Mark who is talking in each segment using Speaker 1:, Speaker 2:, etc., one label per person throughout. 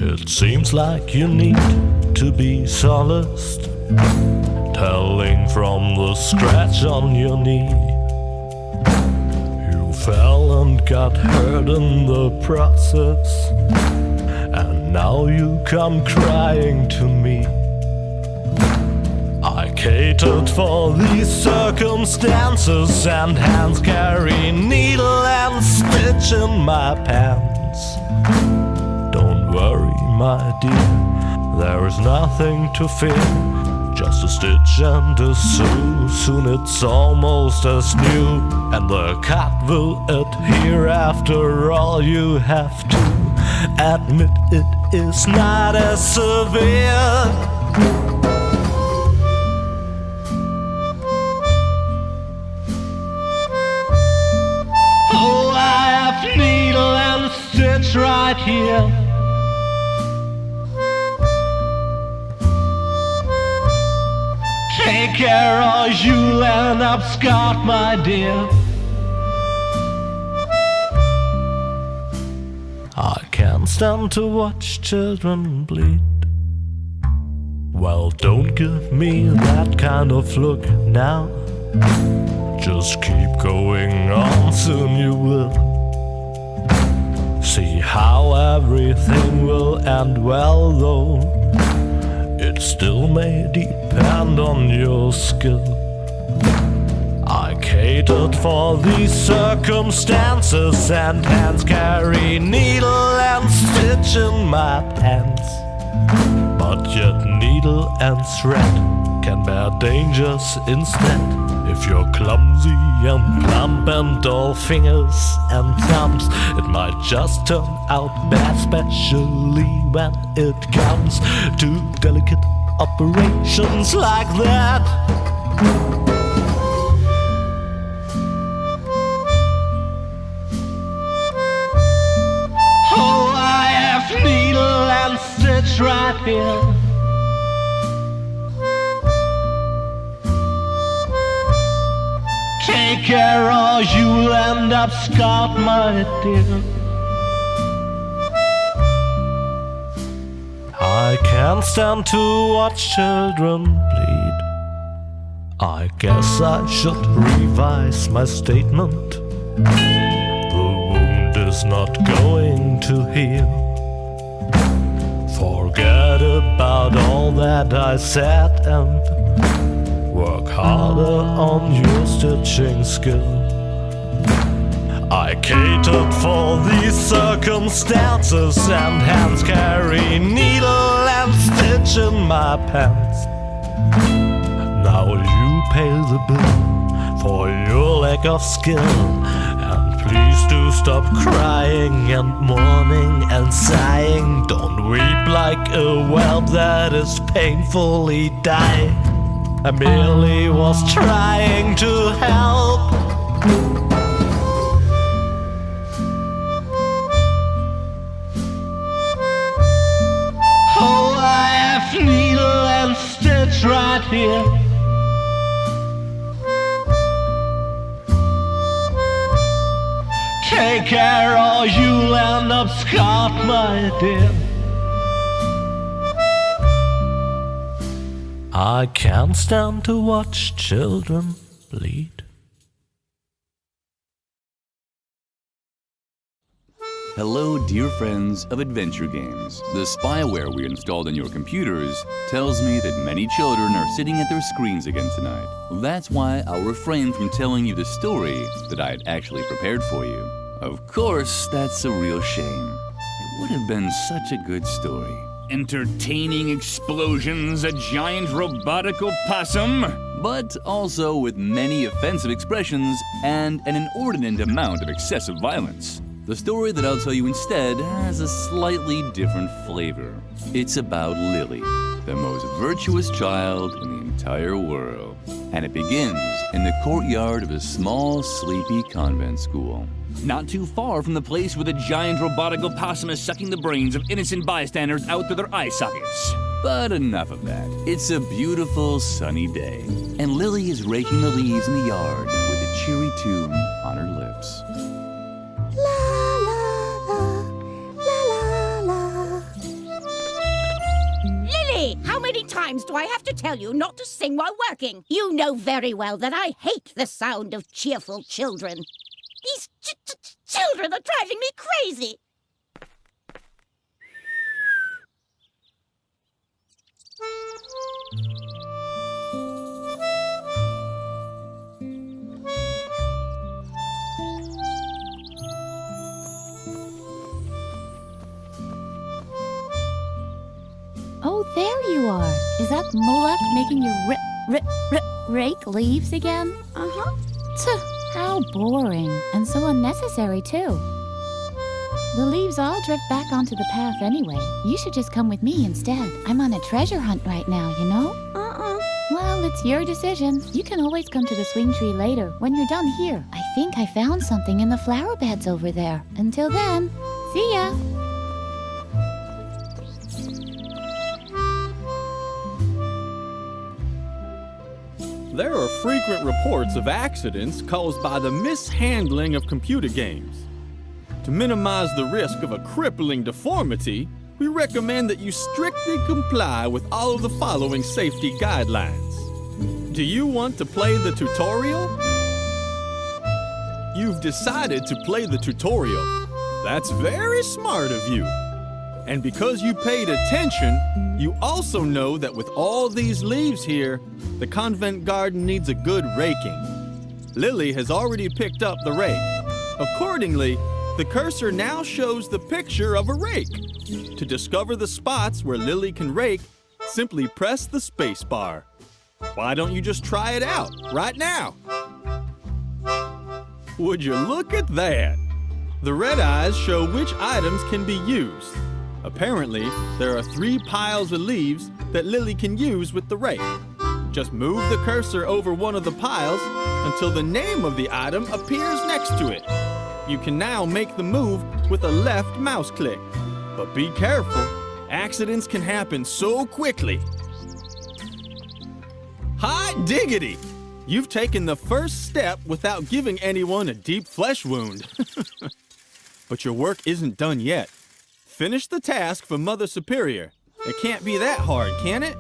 Speaker 1: It seems like you need to be solaced, telling from the scratch on your knee. You fell and got hurt in the process, and now you come crying to me. I catered for these circumstances, and hands carry needle and stitch in my pants. Don't worry, my dear, there is nothing to fear. Just a stitch and a sew, soon it's almost as new, and the cut will adhere. After all, you have to admit it is not as severe. Oh, I have needle and stitch right here. Take care or you'll end up scarred, my dear. I can't stand to watch children bleed. Well, don't give me that kind of look now. Just keep going on, soon you will see how everything will end well, though it still may depend on your skill. I catered for these circumstances, and hands carry needle and stitch in my pants. But yet needle and thread can bear dangers instead. If you're clumsy and plump and all fingers and thumbs, it might just turn out bad, especially when it comes to delicate operations like that. Oh, I have needle and stitch right here. Take care or you'll end up scarred, my dear. I can't stand to watch children bleed. I guess I should revise my statement. The wound is not going to heal. Forget about all that I said and work harder on your stitching skill. I catered for these circumstances, and hands carry needle and stitch in my pants. Now you pay the bill for your lack of skill, and please do stop crying and mourning and sighing. Don't weep like a whelp that is painfully dying. I merely was trying to help. Oh, I have needle and stitch right here. Take care or you'll end up scarred, my dear. I can't stand to watch children bleed.
Speaker 2: Hello, dear friends of adventure games. The spyware we installed on your computers tells me that many children are sitting at their screens again tonight. That's why I'll refrain from telling you the story that I had actually prepared for you. Of course, that's a real shame. It would have been such a good story. Entertaining explosions, a giant robotic opossum, but also with many offensive expressions and an inordinate amount of excessive violence. The story that I'll tell you instead has a slightly different flavor. It's about Lily, the most virtuous child in the entire world. And it begins in the courtyard of a small, sleepy convent school. Not too far from the place where the giant robotic opossum is sucking the brains of innocent bystanders out through their eye sockets. But enough of that. It's a beautiful, sunny day, and Lily is raking the leaves in the yard with a cheery tune on her lips.
Speaker 3: How many times do I have to tell you not to sing while working? You know very well that I hate the sound of cheerful children. These children are driving me crazy.
Speaker 4: Oh, there you are. Is that Moloch making you rake leaves again?
Speaker 3: Uh-huh.
Speaker 4: Tuh, how boring. And so unnecessary, too. The leaves all drift back onto the path anyway. You should just come with me instead. I'm on a treasure hunt right now, you know? Well, it's your decision. You can always come to the swing tree later, when you're done here. I think I found something in the flower beds over there. Until then, see ya!
Speaker 5: There are frequent reports of accidents caused by the mishandling of computer games. To minimize the risk of a crippling deformity, we recommend that you strictly comply with all of the following safety guidelines. Do you want to play the tutorial? You've decided to play the tutorial. That's very smart of you. And because you paid attention, you also know that with all these leaves here, the convent garden needs a good raking. Lily has already picked up the rake. Accordingly, the cursor now shows the picture of a rake. To discover the spots where Lily can rake, simply press the space bar. Why don't you just try it out right now? Would you look at that? The red eyes show which items can be used. Apparently, there are 3 piles of leaves that Lily can use with the rake. Just move the cursor over one of the piles until the name of the item appears next to it. You can now make the move with a left mouse click. But be careful, accidents can happen so quickly. Hot diggity! You've taken the first step without giving anyone a deep flesh wound. But your work isn't done yet. Finish the task for Mother Superior. It can't be that hard, can it?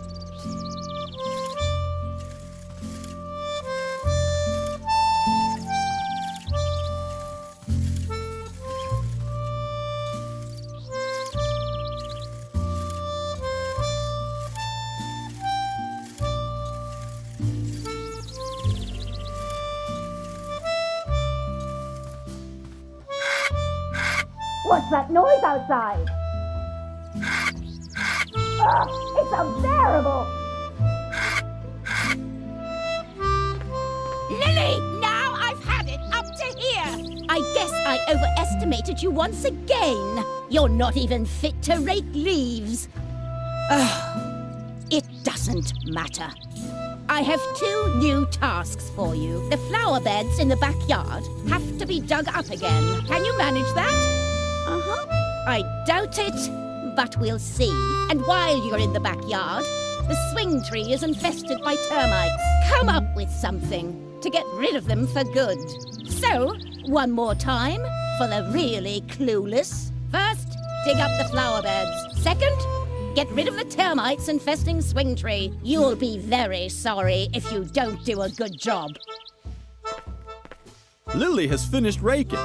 Speaker 3: What's that noise outside? It's unbearable! Lily, now I've had it up to here! I guess I overestimated you once again. You're not even fit to rake leaves. It doesn't matter. I have 2 new tasks for you. The flower beds in the backyard have to be dug up again. Can you manage that? I doubt it, but we'll see. And while you're in the backyard, the swing tree is infested by termites. Come up with something to get rid of them for good. So, one more time for the really clueless. First, dig up the flower beds. Second, get rid of the termites infesting swing tree. You'll be very sorry if you don't do a good job.
Speaker 5: Lily has finished raking.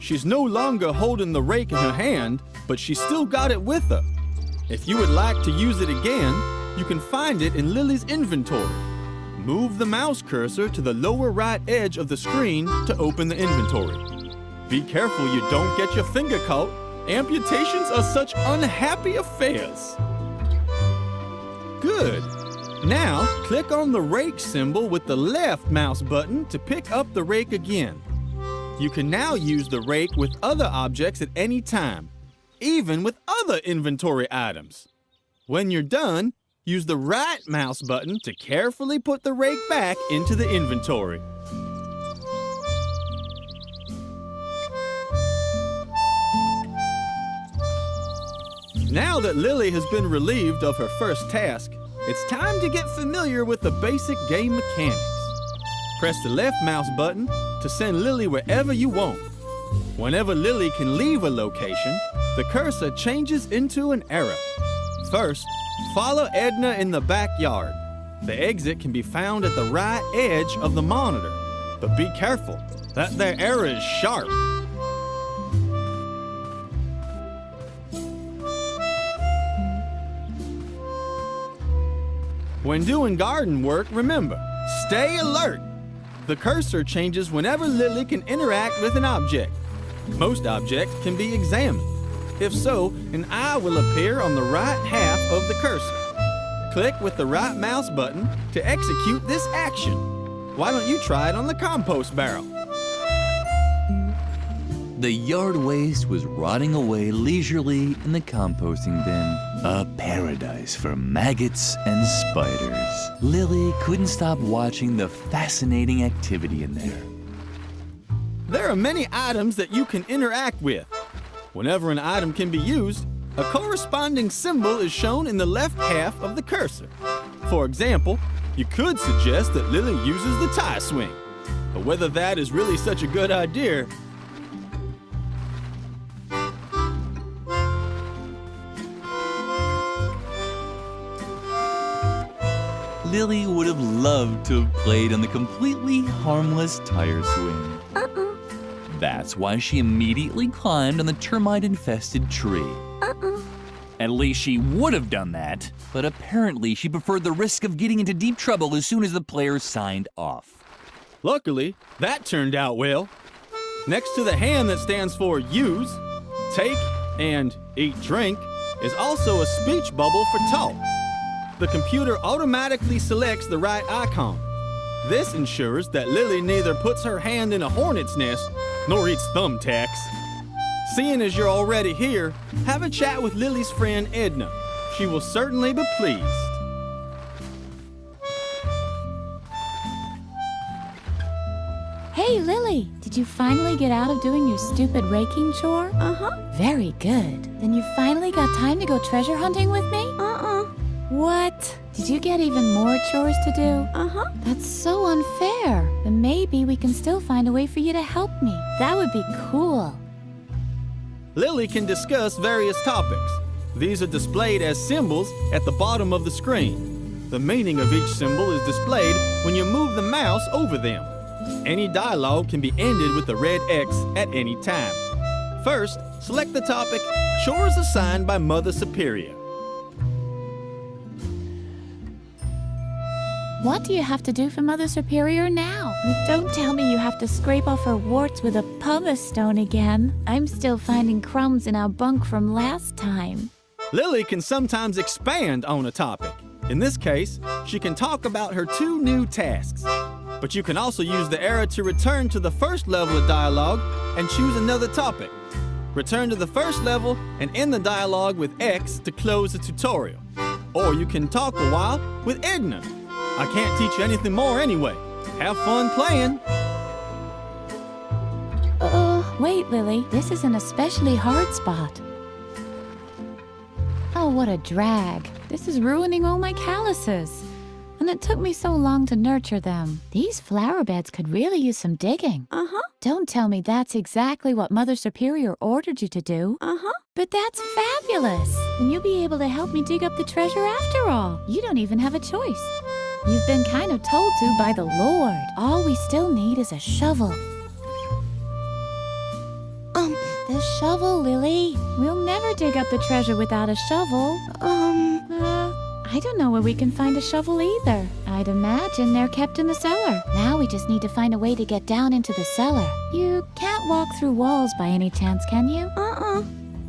Speaker 5: She's no longer holding the rake in her hand, but she still got it with her. If you would like to use it again, you can find it in Lily's inventory. Move the mouse cursor to the lower right edge of the screen to open the inventory. Be careful you don't get your finger caught. Amputations are such unhappy affairs. Good. Now, click on the rake symbol with the left mouse button to pick up the rake again. You can now use the rake with other objects at any time, even with other inventory items. When you're done, use the right mouse button to carefully put the rake back into the inventory. Now that Lily has been relieved of her first task, it's time to get familiar with the basic game mechanics. Press the left mouse button to send Lily wherever you want. Whenever Lily can leave a location, the cursor changes into an arrow. First, follow Edna in the backyard. The exit can be found at the right edge of the monitor, but be careful, that there arrow is sharp. When doing garden work, remember, stay alert. The cursor changes whenever Lily can interact with an object. Most objects can be examined. If so, an eye will appear on the right half of the cursor. Click with the right mouse button to execute this action. Why don't you try it on the compost barrel?
Speaker 2: The yard waste was rotting away leisurely in the composting bin. A paradise for maggots and spiders. Lily couldn't stop watching the fascinating activity in there.
Speaker 5: There are many items that you can interact with. Whenever an item can be used, a corresponding symbol is shown in the left half of the cursor. For example, you could suggest that Lily uses the tie swing. But whether that is really such a good idea,
Speaker 2: Lily would have loved to have played on the completely harmless tire swing. That's why she immediately climbed on the termite-infested tree. At least she would have done that, but apparently she preferred the risk of getting into deep trouble as soon as the players signed off.
Speaker 5: luckily, that turned out well. Next to the hand that stands for use, take, and eat drink is also a speech bubble for talk. The computer automatically selects the right icon. This ensures that Lily neither puts her hand in a hornet's nest nor eats thumbtacks. Seeing as you're already here, have a chat with Lily's friend Edna. She will certainly be pleased.
Speaker 4: Hey, Lily, did you finally get out of doing your stupid raking chore?
Speaker 3: Uh-huh.
Speaker 4: Very good. Then you finally got time to go treasure hunting with me? What? Did you get even more chores to do?
Speaker 3: Uh-huh.
Speaker 4: That's so unfair. But maybe we can still find a way for you to help me. That would be cool.
Speaker 5: Lily can discuss various topics. These are displayed as symbols at the bottom of the screen. The meaning of each symbol is displayed when you move the mouse over them. Any dialogue can be ended with the red X at any time. First, select the topic, Chores Assigned by Mother Superior.
Speaker 4: What do you have to do for Mother Superior now? Don't tell me you have to scrape off her warts with a pumice stone again. I'm still finding crumbs in our bunk from last time.
Speaker 5: Lily can sometimes expand on a topic. In this case, she can talk about her 2 new tasks. But you can also use the arrow to return to the first level of dialogue and choose another topic. Return to the first level and end the dialogue with X to close the tutorial. Or you can talk a while with Edna. I can't teach you anything more anyway. Have fun playing.
Speaker 4: Wait, Lily. This is an especially hard spot. Oh, what a drag. This is ruining all my calluses. And it took me so long to nurture them. These flower beds could really use some digging.
Speaker 3: Uh-huh.
Speaker 4: Don't tell me that's exactly what Mother Superior ordered you to do.
Speaker 3: Uh-huh.
Speaker 4: But that's fabulous. And you'll be able to help me dig up the treasure after all. You don't even have a choice. You've been kind of told to by the Lord. All we still need is a shovel. The shovel, Lily. We'll never dig up the treasure without a shovel. I don't know where we can find a shovel either. I'd imagine they're kept in the cellar. Now we just need to find a way to get down into the cellar. You can't walk through walls by any chance, can you?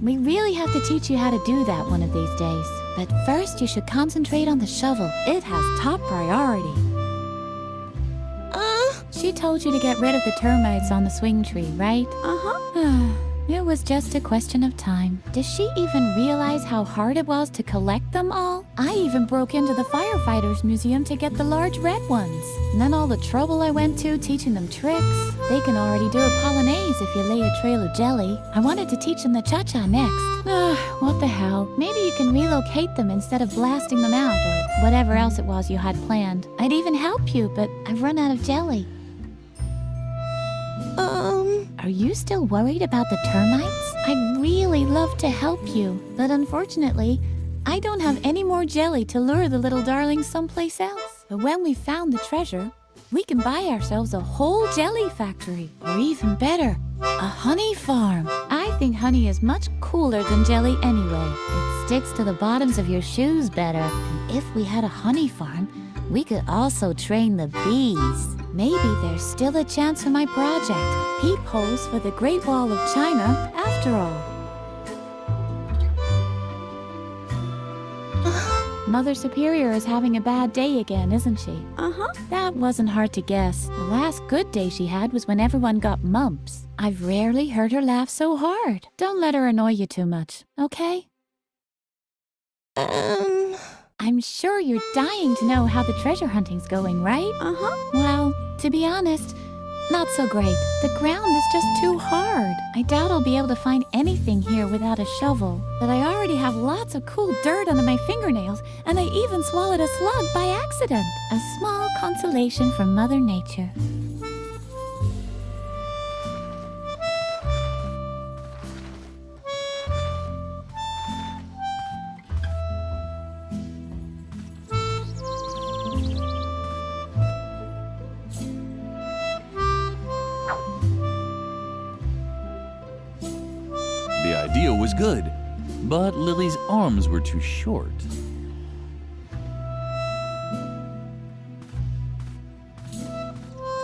Speaker 4: We really have to teach you how to do that one of these days. But first you should concentrate on the shovel. It has top priority. She told you to get rid of the termites on the swing tree, right? It was just a question of time. Does she even realize how hard it was to collect them all? I even broke into the firefighters museum to get the large red ones. And then all the trouble I went to teaching them tricks. They can already do a polonaise if you lay a trail of jelly. I wanted to teach them the cha-cha next. What the hell? Maybe you can relocate them instead of blasting them out or whatever else it was you had planned. I'd even help you, but I've run out of jelly. Are you still worried about the termites? I'd really love to help you, but unfortunately, I don't have any more jelly to lure the little darlings someplace else. But when we've found the treasure, we can buy ourselves a whole jelly factory, or even better, a honey farm. I think honey is much cooler than jelly anyway. It sticks to the bottoms of your shoes better. And if we had a honey farm, we could also train the bees. Maybe there's still a chance for my project. Peepholes for the Great Wall of China, after all. Mother Superior is having a bad day again, isn't she? That wasn't hard to guess. The last good day she had was when everyone got mumps. I've rarely heard her laugh so hard. Don't let her annoy you too much, okay? I'm sure you're dying to know how the treasure hunting's going, right? Well, to be honest, not so great. The ground is just too hard. I doubt I'll be able to find anything here without a shovel. But I already have lots of cool dirt under my fingernails, and I even swallowed a slug by accident. A small consolation from Mother Nature.
Speaker 2: The idea was good, but Lily's arms were too short.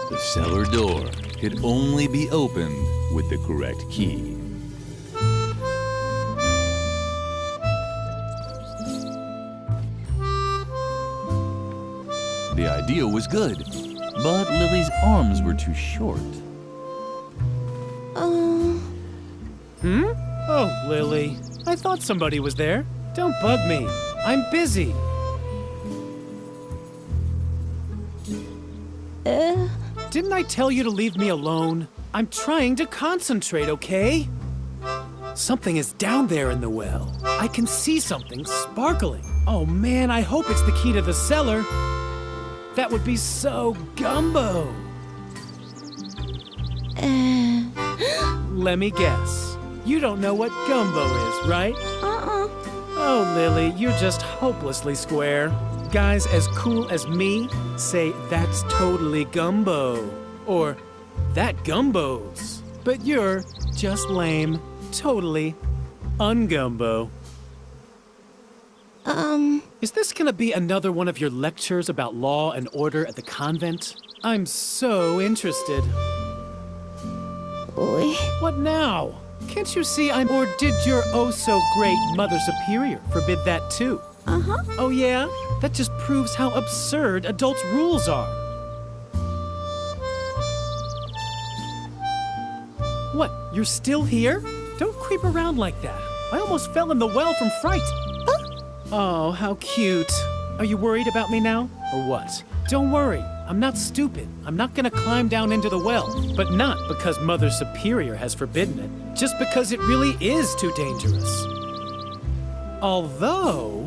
Speaker 2: The cellar door could only be opened with the correct key. The idea was good, but Lily's arms were too short.
Speaker 6: Oh, Lily. I thought somebody was there. Don't bug me. I'm busy. Didn't I tell you to leave me alone? I'm trying to concentrate, okay? Something is down there in the well. I can see something sparkling. Oh man, I hope it's the key to the cellar. That would be so gumbo. Let me guess. You don't know what gumbo is, right? Oh, Lily, you're just hopelessly square. Guys as cool as me say that's totally gumbo. Or, that gumbos. But you're just lame. Totally ungumbo. Is this gonna be another one of your lectures about law and order at the convent? I'm so interested. What now? Can't you see or did your oh-so-great Mother Superior forbid that too? Oh yeah? That just proves how absurd adults' rules are. What, you're still here? Don't creep around like that. I almost fell in the well from fright. Oh, how cute. Are you worried about me now, or what? Don't worry, I'm not stupid. I'm not gonna climb down into the well, but not because Mother Superior has forbidden it, just because it really is too dangerous. Although...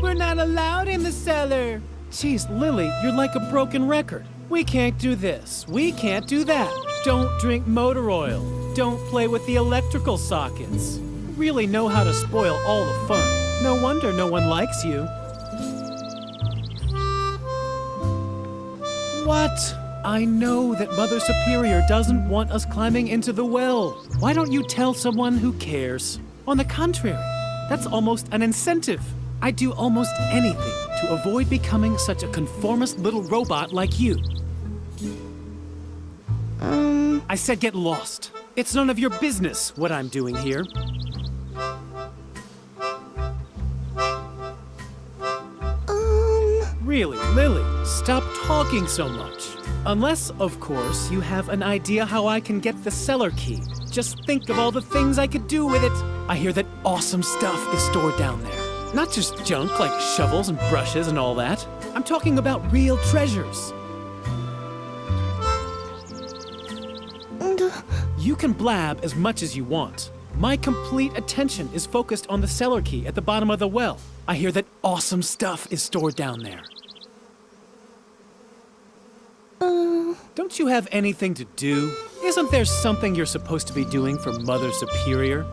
Speaker 6: We're not allowed in the cellar. Jeez, Lily, you're like a broken record. We can't do this. We can't do that. Don't drink motor oil. Don't play with the electrical sockets. You really know how to spoil all the fun. No wonder no one likes you. What? I know that Mother Superior doesn't want us climbing into the well. Why don't you tell someone who cares? On the contrary, that's almost an incentive. I'd do almost anything to avoid becoming such a conformist little robot like you. I said get lost. It's none of your business what I'm doing here. Really, Lily, stop talking so much. Unless, of course, you have an idea how I can get the cellar key. Just think of all the things I could do with it. I hear that awesome stuff is stored down there. Not just junk like shovels and brushes and all that. I'm talking about real treasures. You can blab as much as you want. My complete attention is focused on the cellar key at the bottom of the well. I hear that awesome stuff is stored down there. Don't you have anything to do? Isn't there something you're supposed to be doing for Mother Superior?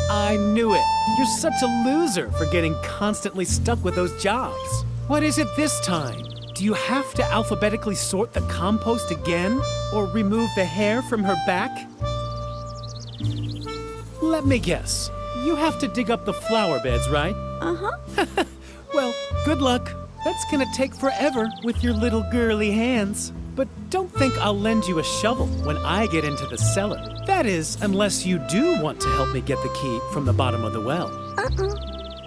Speaker 6: I knew it. You're such a loser for getting constantly stuck with those jobs. What is it this time? Do you have to alphabetically sort the compost again? Or remove the hair from her back? Let me guess. You have to dig up the flower beds, right? Well, good luck. That's gonna take forever with your little girly hands. But don't think I'll lend you a shovel when I get into the cellar. That is, unless you do want to help me get the key from the bottom of the well.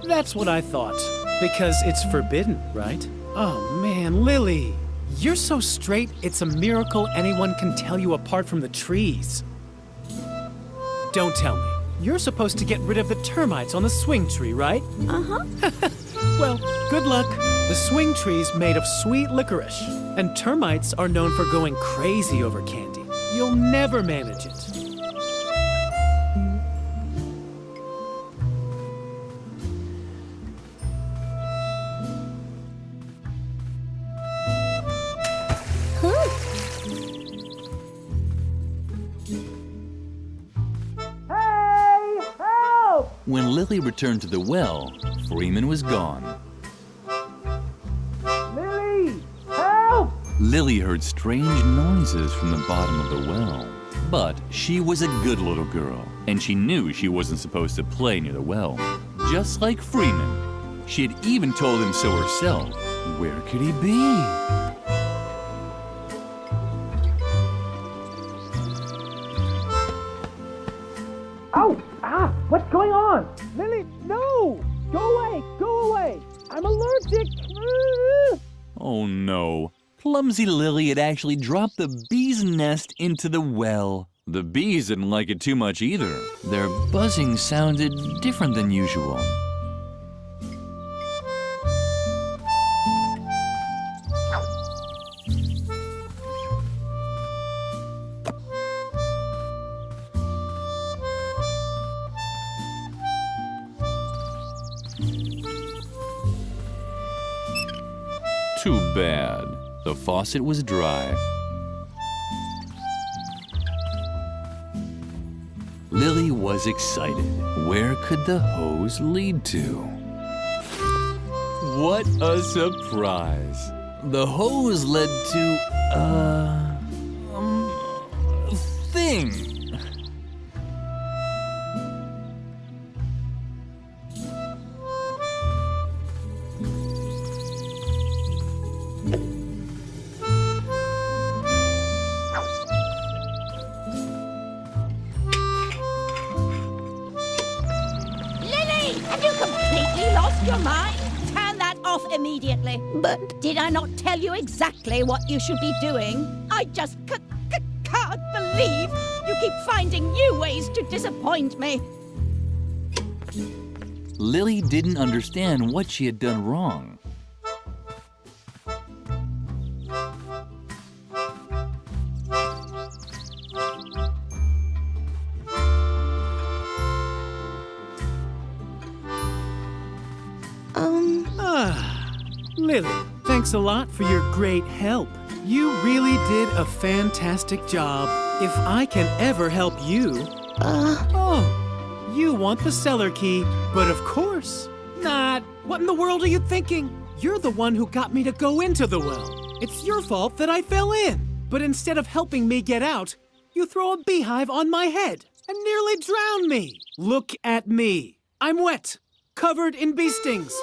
Speaker 6: That's what I thought. Because it's forbidden, right? Oh man, Lily. You're so straight, it's a miracle anyone can tell you apart from the trees. Don't tell me. You're supposed to get rid of the termites on the swing tree, right? Well, good luck. The swing tree's made of sweet licorice, and termites are known for going crazy over candy. You'll never manage it.
Speaker 2: When Lily returned to the well, Freeman was gone.
Speaker 6: Lily! Help!
Speaker 2: Lily heard strange noises from the bottom of the well. But she was a good little girl, and she knew she wasn't supposed to play near the well. Just like Freeman. She had even told him so herself. Where could he be?
Speaker 6: Ow! Ah! What's going on? Lily, no! Go away! Go away! I'm allergic!
Speaker 2: Oh no. Clumsy Lily had actually dropped the bee's nest into the well. The bees didn't like it too much either. Their buzzing sounded different than usual. Too bad. The faucet was dry. Lily was excited. Where could the hose lead to? What a surprise! The hose led to a thing.
Speaker 3: Have you completely lost your mind? Turn that off immediately. But did I not tell you exactly what you should be doing? I just can't believe you keep finding new ways to disappoint me.
Speaker 2: Lily didn't understand what she had done wrong.
Speaker 6: Lily, thanks a lot for your great help. You really did a fantastic job. If I can ever help you... Oh, you want the cellar key, but of course not. What in the world are you thinking? You're the one who got me to go into the well. It's your fault that I fell in. But instead of helping me get out, you throw a beehive on my head and nearly drown me. Look at me. I'm wet, covered in bee stings,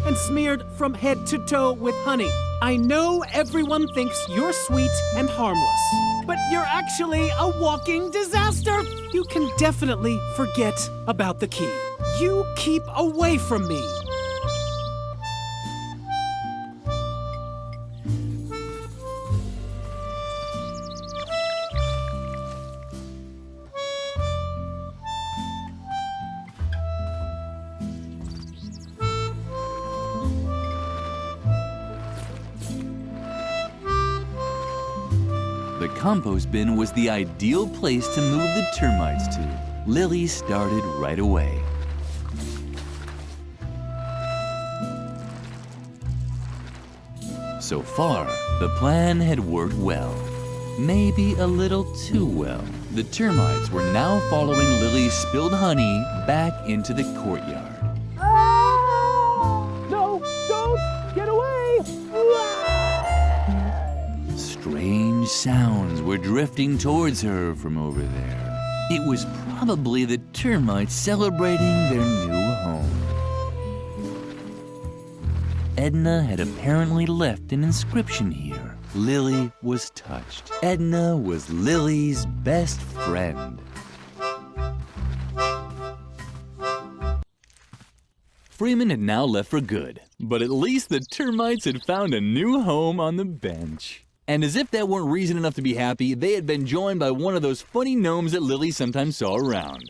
Speaker 6: and smeared from head to toe with honey. I know everyone thinks you're sweet and harmless, but you're actually a walking disaster. You can definitely forget about the key. You keep away from me.
Speaker 2: The compost bin was the ideal place to move the termites to. Lily started right away. So far, the plan had worked well. Maybe a little too well. The termites were now following Lily's spilled honey back into the courtyard.
Speaker 6: No, don't! Get away!
Speaker 2: Strange sounds were drifting towards her from over there. It was probably the termites celebrating their new home. Edna had apparently left an inscription here. Lily was touched. Edna was Lily's best friend. Freeman had now left for good, but at least the termites had found a new home on the bench. And as if that weren't reason enough to be happy, they had been joined by one of those funny gnomes that Lily sometimes saw around.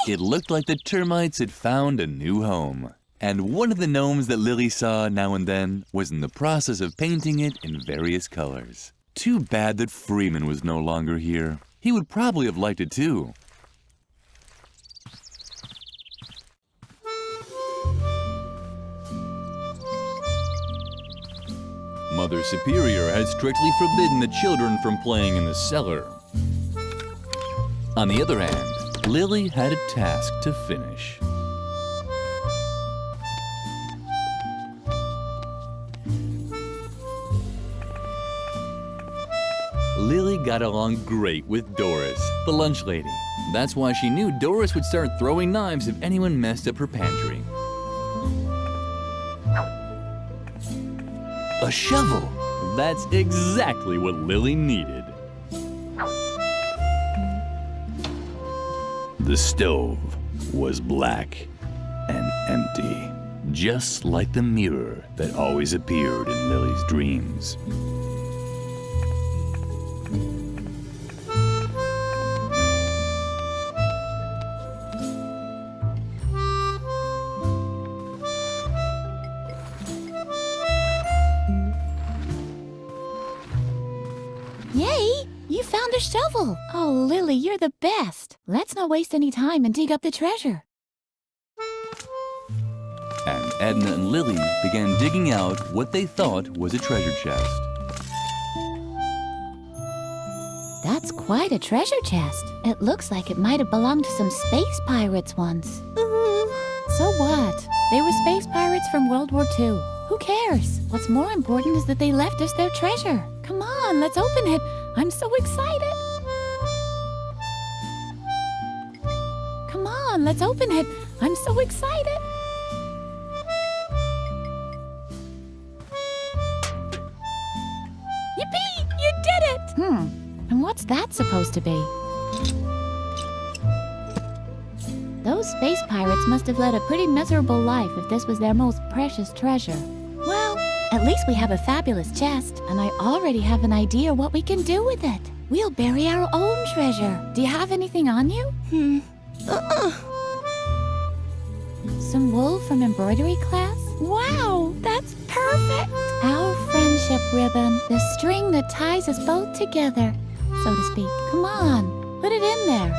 Speaker 2: It looked like the termites had found a new home. And one of the gnomes that Lily saw now and then was in the process of painting it in various colors. Too bad that Freeman was no longer here. He would probably have liked it too. Mother Superior had strictly forbidden the children from playing in the cellar. On the other hand, Lily had a task to finish. Lily got along great with Doris, the lunch lady. That's why she knew Doris would start throwing knives if anyone messed up her pantry. A shovel! That's exactly what Lily needed. The stove was black and empty, just like the mirror that always appeared in Lily's dreams.
Speaker 4: Yay! You found a shovel! Oh, Lily, you're the best. Let's not waste any time and dig up the treasure.
Speaker 2: And Edna and Lily began digging out what they thought was a treasure chest.
Speaker 4: That's quite a treasure chest. It looks like it might have belonged to some space pirates once. So what? They were space pirates from World War II. Who cares? What's more important is that they left us their treasure. Come on, let's open it. I'm so excited. Come on, let's open it. I'm so excited. Yippee! You did it! And what's that supposed to be? Those space pirates must have led a pretty miserable life if this was their most precious treasure. Well, at least we have a fabulous chest, and I already have an idea what we can do with it. We'll bury our own treasure. Do you have anything on you? Some wool from embroidery class? Wow, that's perfect! Our friendship ribbon, the string that ties us both together, so to speak. Come on, put it in there.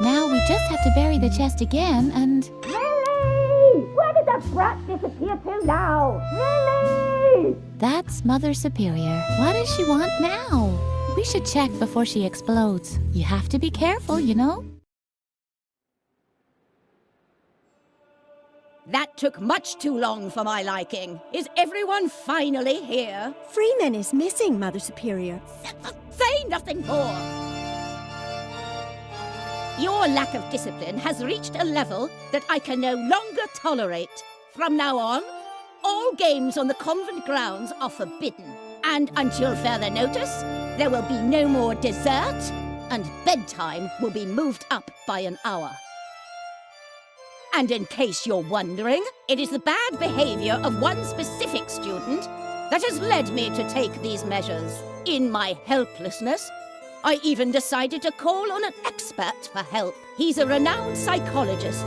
Speaker 4: Now we just have to bury the chest again and...
Speaker 3: Lily! Where did that brat disappear to now? Lily!
Speaker 4: That's Mother Superior. What does she want now? We should check before she explodes. You have to be careful, you know?
Speaker 3: That took much too long for my liking. Is everyone finally here?
Speaker 7: Freeman is missing, Mother Superior.
Speaker 3: Say nothing more! Your lack of discipline has reached a level that I can no longer tolerate. From now on, all games on the convent grounds are forbidden. And until further notice, there will be no more dessert, and bedtime will be moved up by an hour. And in case you're wondering, it is the bad behavior of one specific student that has led me to take these measures. In my helplessness, I even decided to call on an expert for help. He's a renowned psychologist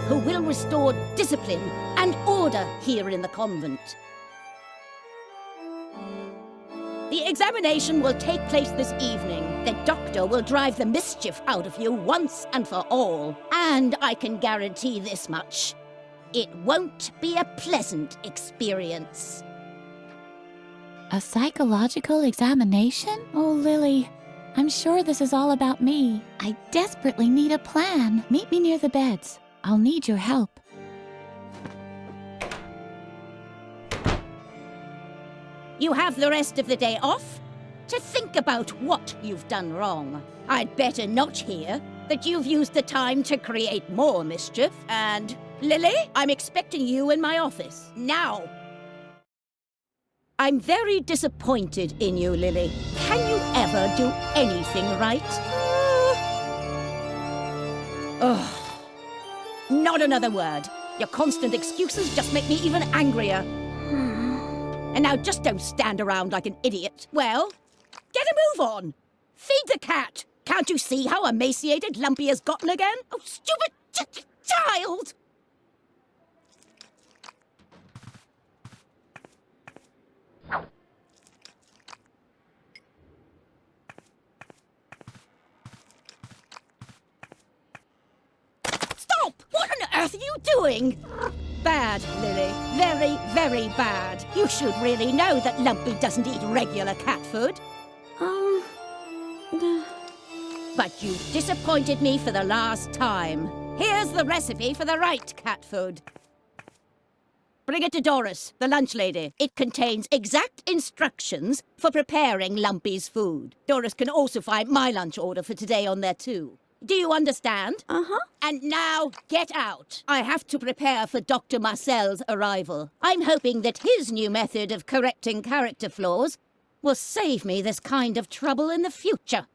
Speaker 3: who will restore discipline and order here in the convent. The examination will take place this evening. The doctor will drive the mischief out of you once and for all. And I can guarantee this much. It won't be a pleasant experience.
Speaker 4: A psychological examination? Oh, Lily, I'm sure this is all about me. I desperately need a plan. Meet me near the beds. I'll need your help.
Speaker 3: You have the rest of the day off to think about what you've done wrong. I'd better not hear that you've used the time to create more mischief. And, Lily, I'm expecting you in my office. Now! I'm very disappointed in you, Lily. Can you ever do anything right? Ugh. Not another word. Your constant excuses just make me even angrier. And now just don't stand around like an idiot. Well, get a move on. Feed the cat. Can't you see how emaciated Lumpy has gotten again? Oh, stupid child! Stop! What on earth are you doing? Bad, Lily. Very, very bad. You should really know that Lumpy doesn't eat regular cat food. But you disappointed me for the last time. Here's the recipe for the right cat food. Bring it to Doris, the lunch lady. It contains exact instructions for preparing Lumpy's food. Doris can also find my lunch order for today on there too. Do you understand?
Speaker 7: Uh-huh.
Speaker 3: And now, get out. I have to prepare for Dr. Marcel's arrival. I'm hoping that his new method of correcting character flaws will save me this kind of trouble in the future.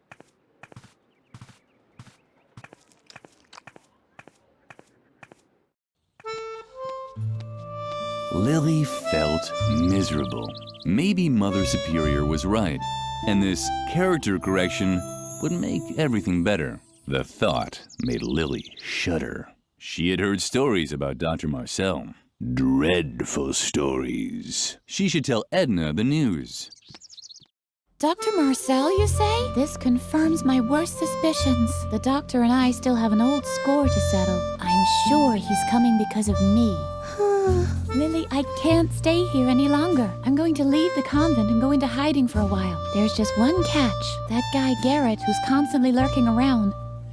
Speaker 2: Lily felt miserable. Maybe Mother Superior was right, and this character correction would make everything better. The thought made Lily shudder. She had heard stories about Dr. Marcel. Dreadful stories. She should tell Edna the news.
Speaker 4: Dr. Marcel, you say? This confirms my worst suspicions. The doctor and I still have an old score to settle. I'm sure he's coming because of me. Lily, I can't stay here any longer. I'm going to leave the convent and go into hiding for a while. There's just one catch. That guy Garrett, who's constantly lurking around.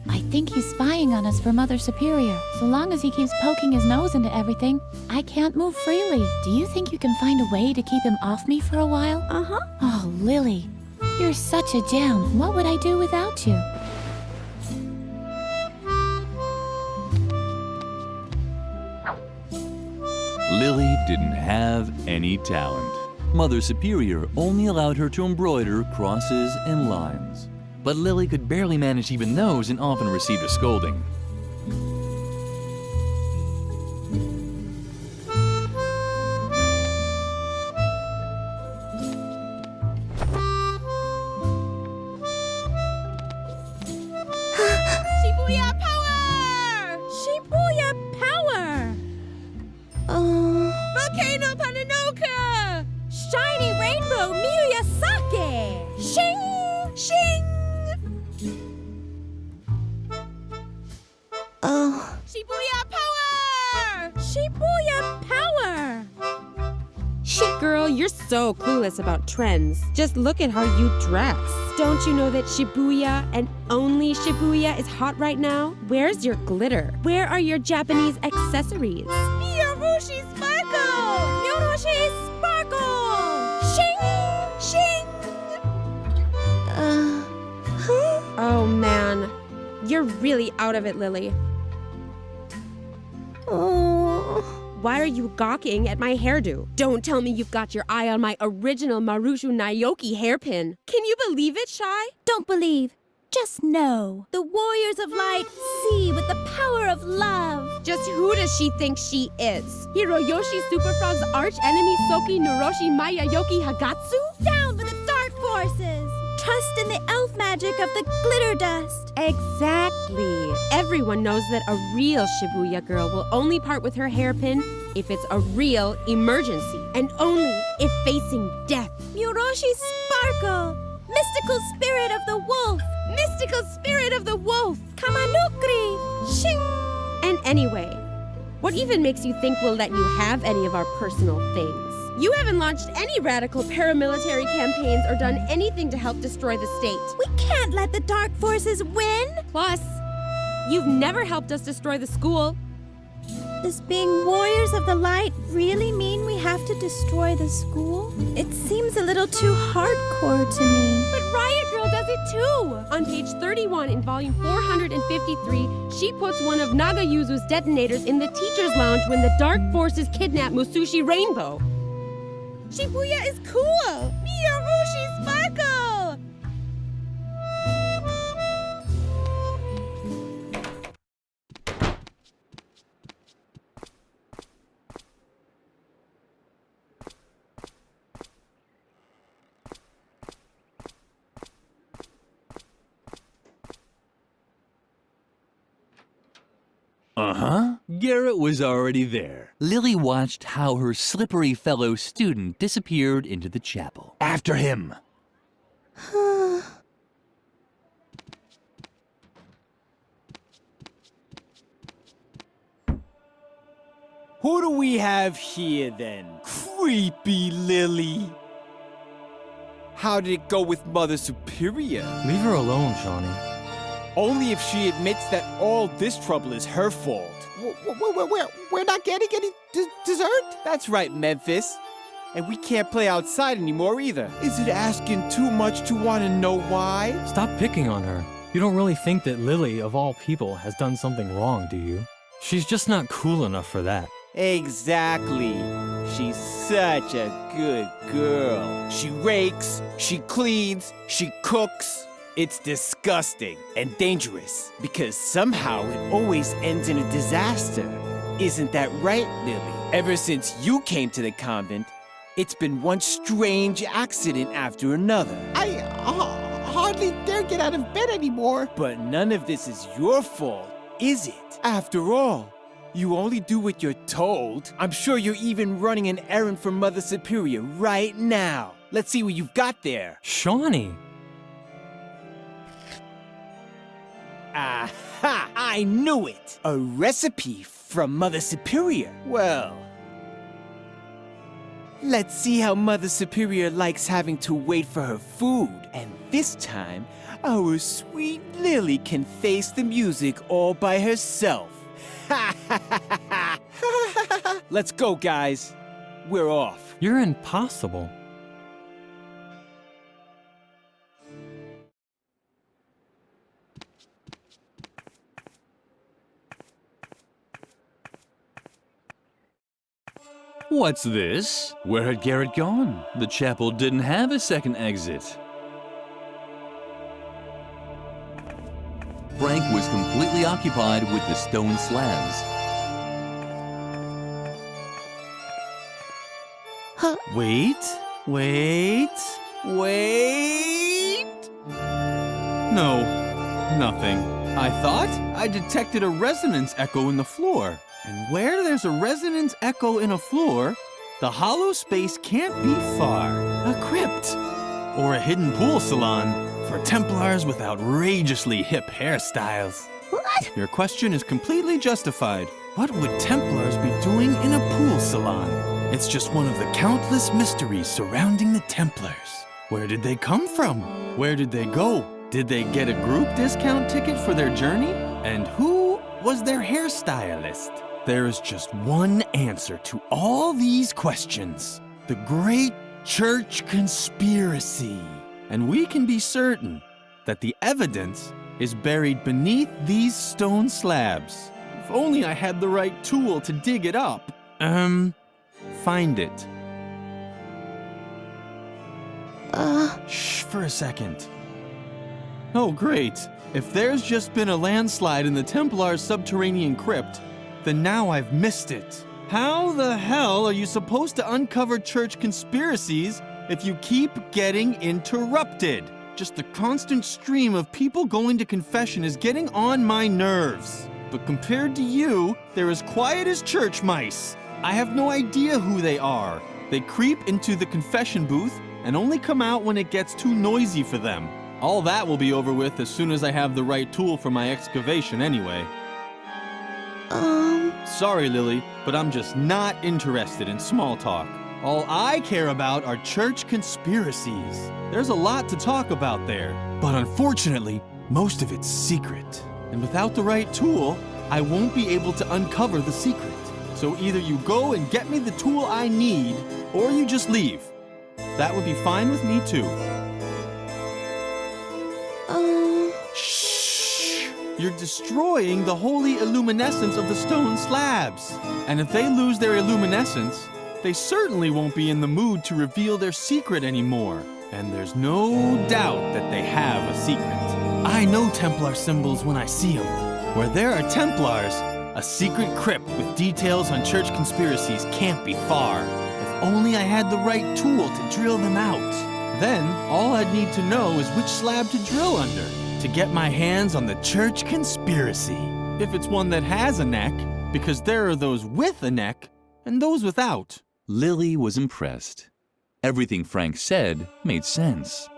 Speaker 4: I think he's spying on us for Mother Superior. So long as he keeps poking his nose into everything, I can't move freely. Do you think you can find a way to keep him off me for a while?
Speaker 7: Uh-huh.
Speaker 4: Oh, Lily, you're such a gem. What would I do without you?
Speaker 2: Lily didn't have any talent. Mother Superior only allowed her to embroider crosses and lines. But Lily could barely manage even those and often received a scolding.
Speaker 7: Shibuya power! Shibuya power! Volcano Pananoka! Shiny rainbow Miyazaki! Shing! Shing! Shibuya power! Shibuya power!
Speaker 8: Shit, girl, you're so clueless about trends. Just look at how you dress. Don't you know that Shibuya and only Shibuya is hot right now? Where's your glitter? Where are your Japanese accessories?
Speaker 7: Your Miyorushi Sparkle! Miyorushi Sparkle! Shing! Shing!
Speaker 8: Oh man, you're really out of it, Lily. Why are you gawking at my hairdo? Don't tell me you've got your eye on my original Marushu Naoki hairpin. Can you believe it, Shy?
Speaker 7: Don't believe. Just know. The warriors of light see with the power of love.
Speaker 8: Just who does she think she is? Hiroyoshi Superfrog's arch enemy Soki Nuroshi Mayayoki Hagatsu?
Speaker 7: Down with the dark forces. Trust in the elf magic of the glitter dust.
Speaker 8: Exactly. Everyone knows that a real Shibuya girl will only part with her hairpin if it's a real emergency, and only if facing death.
Speaker 7: Miyorushi Sparkle! Mystical spirit of the wolf!
Speaker 8: Mystical spirit of the wolf!
Speaker 7: Kamanukri! Shing!
Speaker 8: And anyway, what even makes you think we'll let you have any of our personal things? You haven't launched any radical paramilitary campaigns or done anything to help destroy the state.
Speaker 7: We can't let the dark forces win!
Speaker 8: Plus, you've never helped us destroy the school.
Speaker 7: Does being warriors of the light really mean we have to destroy the school? It seems a little too hardcore to me.
Speaker 8: But Riot Girl does it too! On page 31 in volume 453, she puts one of Nagayuzu's detonators in the teacher's lounge when the dark forces kidnap Musushi Rainbow.
Speaker 7: Shibuya is cool! Miyorushi Sparkle!
Speaker 2: Uh-huh. Garrett was already there. Lily watched how her slippery fellow student disappeared into the chapel. After him.
Speaker 9: Who do we have here then? Creepy Lily. How did it go with Mother Superior?
Speaker 10: Leave her alone, Shawnee.
Speaker 9: Only if she admits that all this trouble is her fault.
Speaker 11: We're not getting any dessert?
Speaker 9: That's right, Memphis. And we can't play outside anymore either.
Speaker 11: Is it asking too much to want to know why?
Speaker 10: Stop picking on her. You don't really think that Lily, of all people, has done something wrong, do you? She's just not cool enough for that.
Speaker 9: Exactly. She's such a good girl. She rakes, she cleans, she cooks. It's disgusting and dangerous because somehow it always ends in a disaster. Isn't that right, Lily? Ever since you came to the convent, it's been one strange accident after another.
Speaker 11: I hardly dare get out of bed anymore.
Speaker 9: But none of this is your fault, is it? After all, you only do what you're told. I'm sure you're even running an errand for Mother Superior right now. Let's see what you've got there.
Speaker 10: Shawnee!
Speaker 9: Aha! I knew it! A recipe from Mother Superior. Well, let's see how Mother Superior likes having to wait for her food. And this time, our sweet Lily can face the music all by herself. Let's go, guys. We're off.
Speaker 10: You're impossible.
Speaker 2: What's this? Where had Garrett gone? The chapel didn't have a second exit. Frank was completely occupied with the stone slabs.
Speaker 5: Wait. No, nothing. I thought I detected a resonance echo in the floor. And where there's a resonance echo in a floor, the hollow space can't be far. A crypt. Or a hidden pool salon for Templars with outrageously hip hairstyles.
Speaker 11: What?
Speaker 5: Your question is completely justified. What would Templars be doing in a pool salon? It's just one of the countless mysteries surrounding the Templars. Where did they come from? Where did they go? Did they get a group discount ticket for their journey? And who was their hairstylist? There is just one answer to all these questions. The Great Church Conspiracy. And we can be certain that the evidence is buried beneath these stone slabs. If only I had the right tool to dig it up. Find it. Shh, for a second. Oh, great. If there's just been a landslide in the Templar's subterranean crypt, then now I've missed it. How the hell are you supposed to uncover church conspiracies if you keep getting interrupted? Just the constant stream of people going to confession is getting on my nerves. But compared to you, they're as quiet as church mice. I have no idea who they are. They creep into the confession booth and only come out when it gets too noisy for them. All that will be over with as soon as I have the right tool for my excavation anyway. Sorry, Lily, but I'm just not interested in small talk. All I care about are church conspiracies. There's a lot to talk about there, but unfortunately, most of it's secret. And without the right tool, I won't be able to uncover the secret. So either you go and get me the tool I need, or you just leave. That would be fine with me too. Shh! You're destroying the holy illuminescence of the stone slabs. And if they lose their illuminescence, they certainly won't be in the mood to reveal their secret anymore. And there's no doubt that they have a secret. I know Templar symbols when I see them. Where there are Templars, a secret crypt with details on church conspiracies can't be far. If only I had the right tool to drill them out. Then, all I'd need to know is which slab to drill under to get my hands on the church conspiracy. If it's one that has a neck, because there are those with a neck and those without.
Speaker 2: Lily was impressed. Everything Frank said made sense.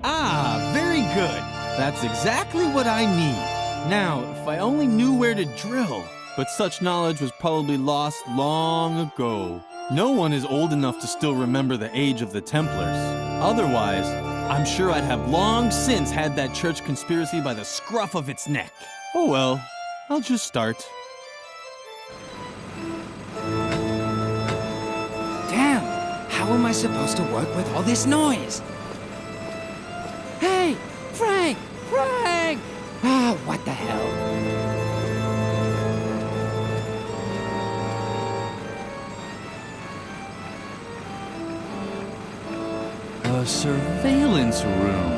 Speaker 5: Ah, very good. That's exactly what I need. Now, if I only knew where to drill. But such knowledge was probably lost long ago. No one is old enough to still remember the age of the Templars. Otherwise, I'm sure I'd have long since had that church conspiracy by the scruff of its neck. Oh well, I'll just start.
Speaker 12: Damn! How am I supposed to work with all this noise? Hey! Frank! Frank! Ah, what the hell?
Speaker 2: A surveillance room.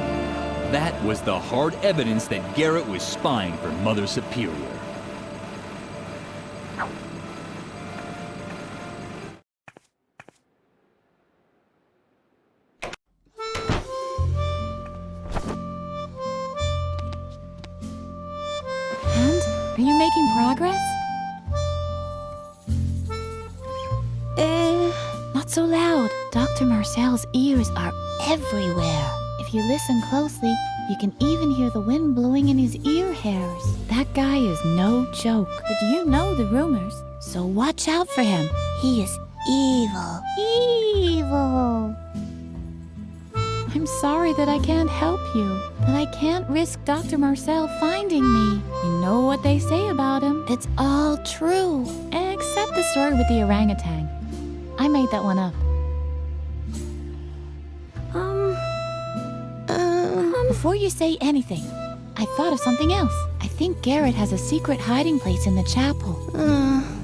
Speaker 2: That was the hard evidence that Garrett was spying for Mother Superior.
Speaker 4: And? Are you making progress? Not so loud. Dr. Marcel's ears are everywhere. If you listen closely, you can even hear the wind blowing in his ear hairs. That guy is no joke. But you know the rumors, so watch out for him. He is evil. Evil. I'm sorry that I can't help you, but I can't risk Dr. Marcel finding me. You know what they say about him. It's all true. Except the story with the orangutan. I made that one up. Before you say anything, I thought of something else. I think Garrett has a secret hiding place in the chapel.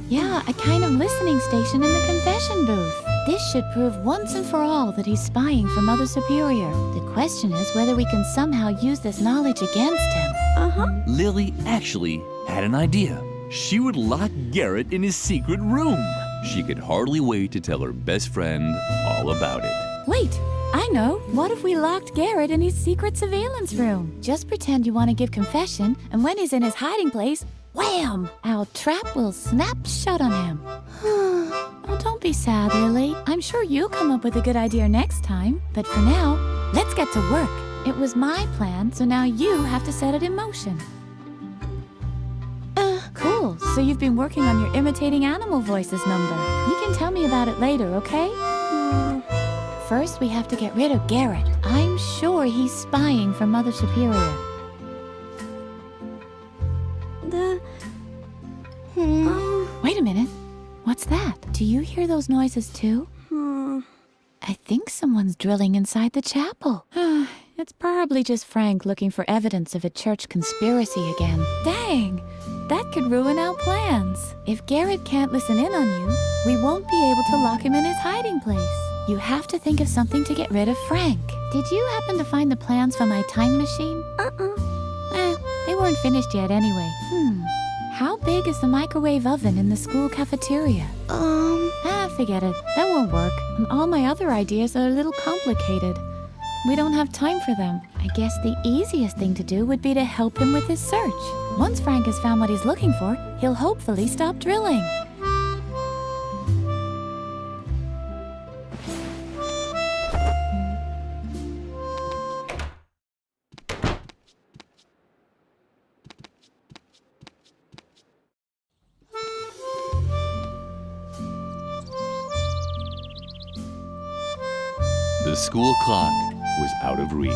Speaker 4: Yeah, a kind of listening station in the confession booth. This should prove once and for all that he's spying for Mother Superior. The question is whether we can somehow use this knowledge against him.
Speaker 2: Lily actually had an idea. She would lock Garrett in his secret room. She could hardly wait to tell her best friend all about it.
Speaker 4: Wait, I know. What if we locked Garrett in his secret surveillance room? Just pretend you want to give confession, and when he's in his hiding place, wham! Our trap will snap shut on him. Oh, don't be sad, Lily. I'm sure you'll come up with a good idea next time. But for now, let's get to work. It was my plan, so now you have to set it in motion. Cool. So you've been working on your imitating animal voices number. You can tell me about it later, okay? first we have to get rid of Garrett. I'm sure he's spying for Mother Superior. Wait a minute. What's that? Do you hear those noises too? I think someone's drilling inside the chapel. It's probably just Frank looking for evidence of a church conspiracy again. Dang! That could ruin our plans. If Garrett can't listen in on you, we won't be able to lock him in his hiding place. You have to think of something to get rid of Frank. Did you happen to find the plans for my time machine? They weren't finished yet anyway. How big is the microwave oven in the school cafeteria? Forget it. That won't work. And all my other ideas are a little complicated. We don't have time for them. I guess the easiest thing to do would be to help him with his search. Once Frank has found what he's looking for, he'll hopefully stop drilling.
Speaker 2: The school clock was out of reach.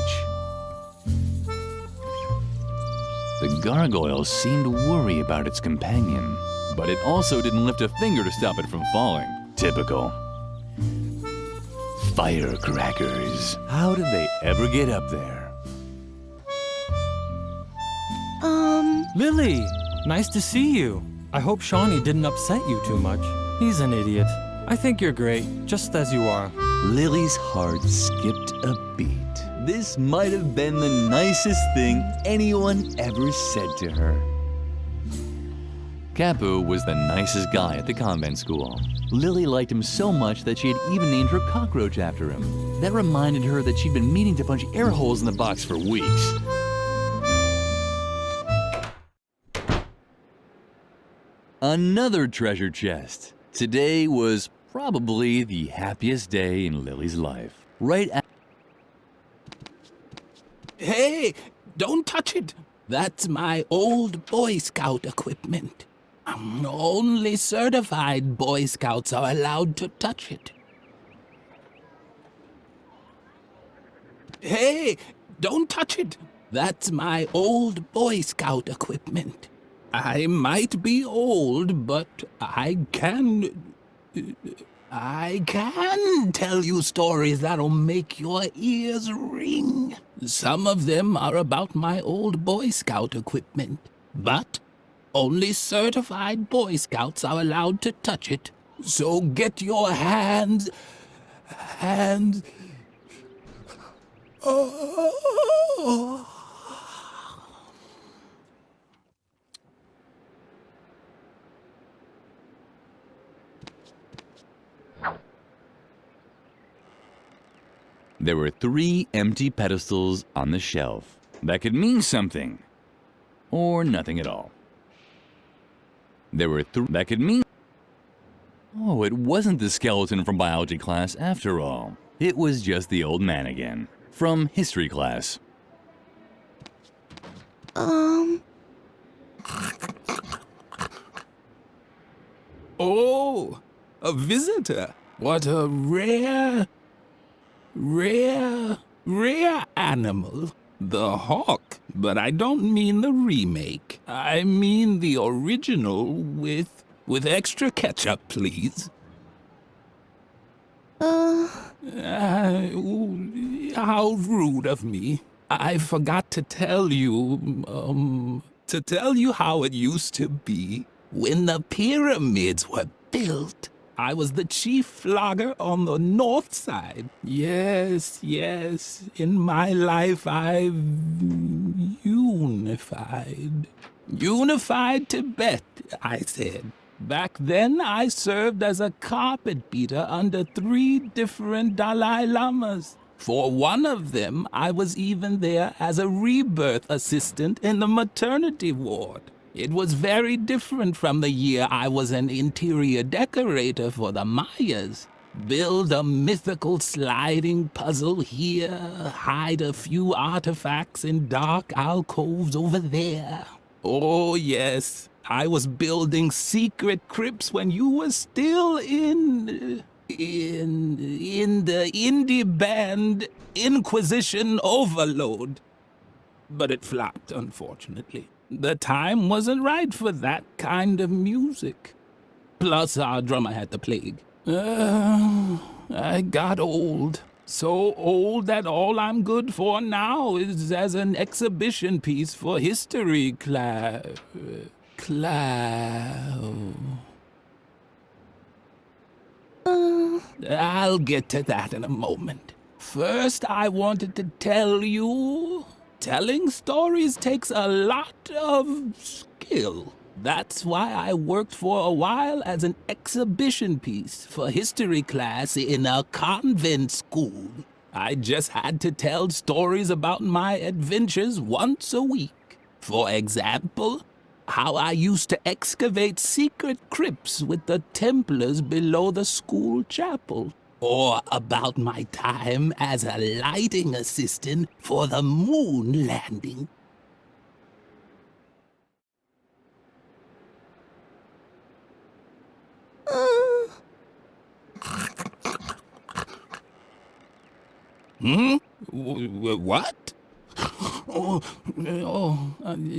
Speaker 2: The gargoyle seemed to worry about its companion, but it also didn't lift a finger to stop it from falling. Typical. Firecrackers. How did they ever get up there?
Speaker 10: Lily, nice to see you. I hope Shawnee didn't upset you too much. He's an idiot. I think you're great, just as you are.
Speaker 2: Lily's heart skipped a beat. This might have been the nicest thing anyone ever said to her. Capu was the nicest guy at the convent school. Lily liked him so much that she had even named her cockroach after him. That reminded her that she'd been meaning to punch air holes in the box for weeks. Another treasure chest. Today was probably the happiest day in Lily's life. Right at—
Speaker 13: Hey, don't touch it. That's my old Boy Scout equipment. Only certified Boy Scouts are allowed to touch it. Hey, don't touch it. That's my old Boy Scout equipment. I might be old, but I can tell you stories that'll make your ears ring. Some of them are about my old Boy Scout equipment, but only certified Boy Scouts are allowed to touch it. So get your hands. Oh.
Speaker 2: There were 3 empty pedestals on the shelf. That could mean something. Or nothing at all. There were that could mean— Oh, it wasn't the skeleton from biology class after all. It was just the old man again. From history class.
Speaker 13: Oh, a visitor. What a rare animal. The hawk. But I don't mean the remake. I mean the original with extra ketchup, please. How rude of me. I forgot to tell you, how it used to be. When the pyramids were built, I was the chief flogger on the north side. Yes, in my life I've unified. Unified Tibet, I said. Back then I served as a carpet beater under 3 different Dalai Lamas. For one of them, I was even there as a rebirth assistant in the maternity ward. It was very different from the year I was an interior decorator for the Mayas. Build a mythical sliding puzzle here, hide a few artifacts in dark alcoves over there. Oh yes, I was building secret crypts when you were still in in the indie band Inquisition Overload. But it flopped, unfortunately. The time wasn't right for that kind of music. Plus, our drummer had the plague. I got old. So old that all I'm good for now is as an exhibition piece for history I'll get to that in a moment. First, I wanted to tell you, telling stories takes a lot of skill. That's why I worked for a while as an exhibition piece for history class in a convent school. I just had to tell stories about my adventures once a week. For example, how I used to excavate secret crypts with the Templars below the school chapel. Or about my time as a lighting assistant for the moon landing. What?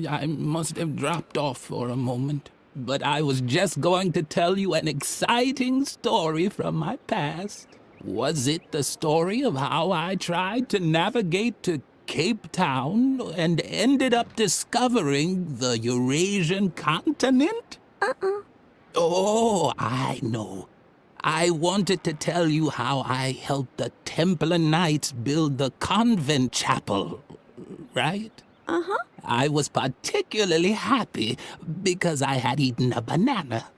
Speaker 13: I must have dropped off for a moment. But I was just going to tell you an exciting story from my past. Was it the story of how I tried to navigate to Cape Town and ended up discovering the Eurasian continent? Oh, I know. I wanted to tell you how I helped the Templar Knights build the convent chapel, right? I was particularly happy because I had eaten a banana.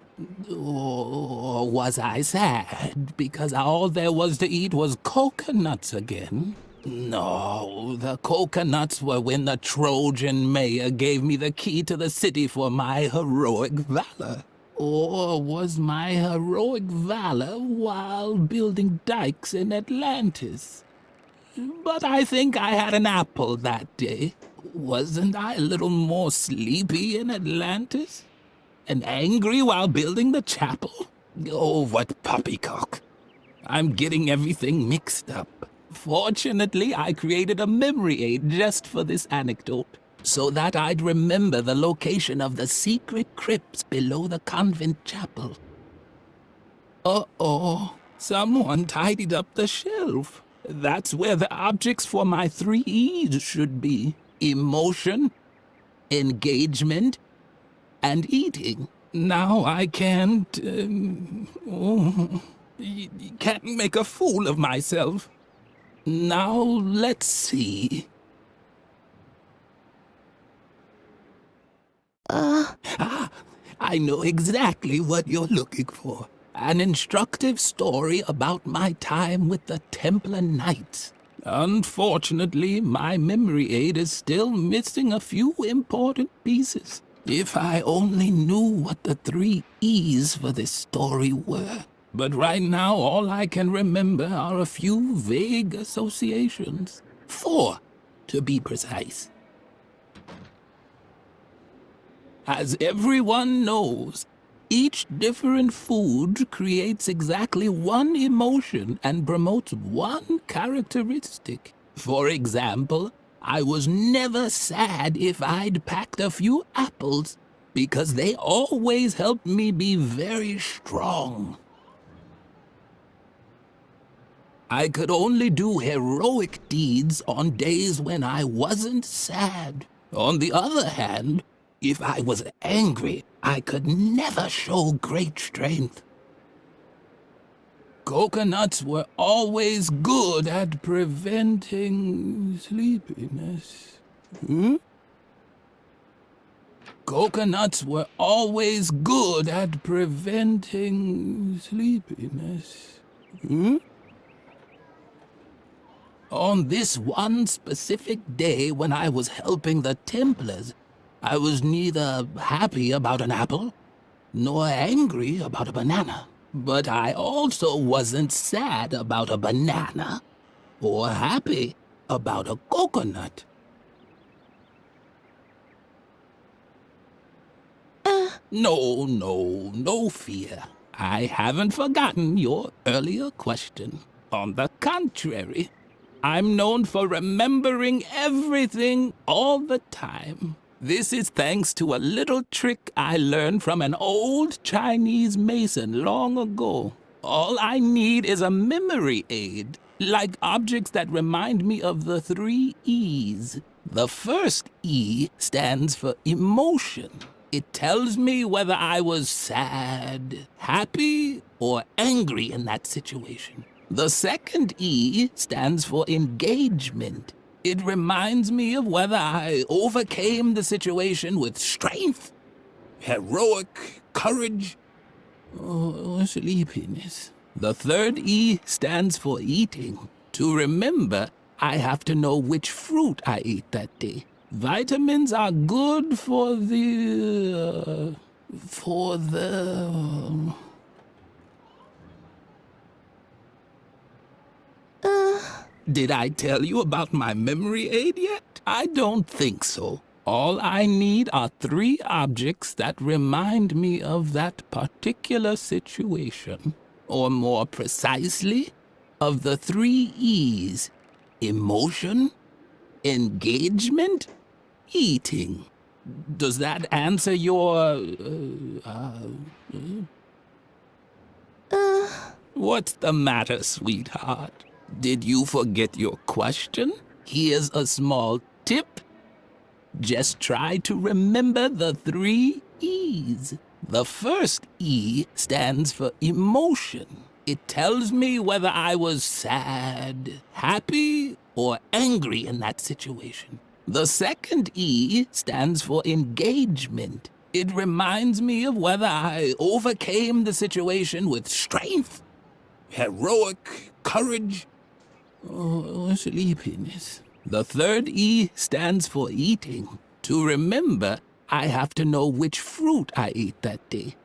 Speaker 13: Or was I sad because all there was to eat was coconuts again? No, the coconuts were when the Trojan mayor gave me the key to the city for my heroic valor. Or was my heroic valor while building dikes in Atlantis? But I think I had an apple that day. Wasn't I a little more sleepy in Atlantis? And angry while building the chapel? Oh, what poppycock. I'm getting everything mixed up. Fortunately, I created a memory aid just for this anecdote, so that I'd remember the location of the secret crypts below the convent chapel. Uh-oh, someone tidied up the shelf. That's where the objects for my 3 E's should be. Emotion, engagement, and eating. Now I can't... can't make a fool of myself. Now, let's see. I know exactly what you're looking for. An instructive story about my time with the Templar Knights. Unfortunately, my memory aid is still missing a few important pieces. If I only knew what the 3 E's for this story were. But right now, all I can remember are a few vague associations. 4, to be precise. As everyone knows, each different food creates exactly one emotion and promotes one characteristic. For example, I was never sad if I'd packed a few apples, because they always helped me be very strong. I could only do heroic deeds on days when I wasn't sad. On the other hand, if I was angry, I could never show great strength. Coconuts were always good at preventing sleepiness. Coconuts were always good at preventing sleepiness. On this one specific day when I was helping the Templars, I was neither happy about an apple, nor angry about a banana. But I also wasn't sad about a banana, or happy about a coconut. No fear. I haven't forgotten your earlier question. On the contrary, I'm known for remembering everything all the time. This is thanks to a little trick I learned from an old Chinese mason long ago. All I need is a memory aid, like objects that remind me of the 3 E's. The first E stands for emotion. It tells me whether I was sad, happy, or angry in that situation. The second E stands for engagement. It reminds me of whether I overcame the situation with strength, heroic courage, or sleepiness. The third E stands for eating. To remember, I have to know which fruit I ate that day. Vitamins are good for the... Did I tell you about my memory aid yet? I don't think so. All I need are 3 objects that remind me of that particular situation. Or more precisely, of the 3 E's. Emotion, engagement, eating. Does that answer your... What's the matter, sweetheart? Did you forget your question? Here's a small tip. Just try to remember the 3 E's. The first E stands for emotion. It tells me whether I was sad, happy, or angry in that situation. The second E stands for engagement. It reminds me of whether I overcame the situation with strength, heroic courage, or sleepiness. The third E stands for eating. To remember, I have to know which fruit I ate that day.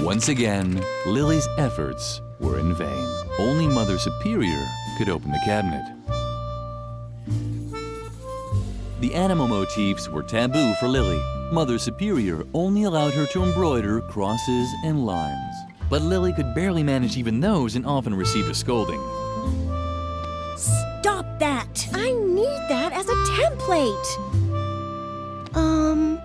Speaker 2: Once again, Lily's efforts were in vain. Only Mother Superior could open the cabinet. The animal motifs were taboo for Lily. Mother Superior only allowed her to embroider crosses and lines. But Lily could barely manage even those and often received a scolding.
Speaker 7: Stop that! I need that as a template!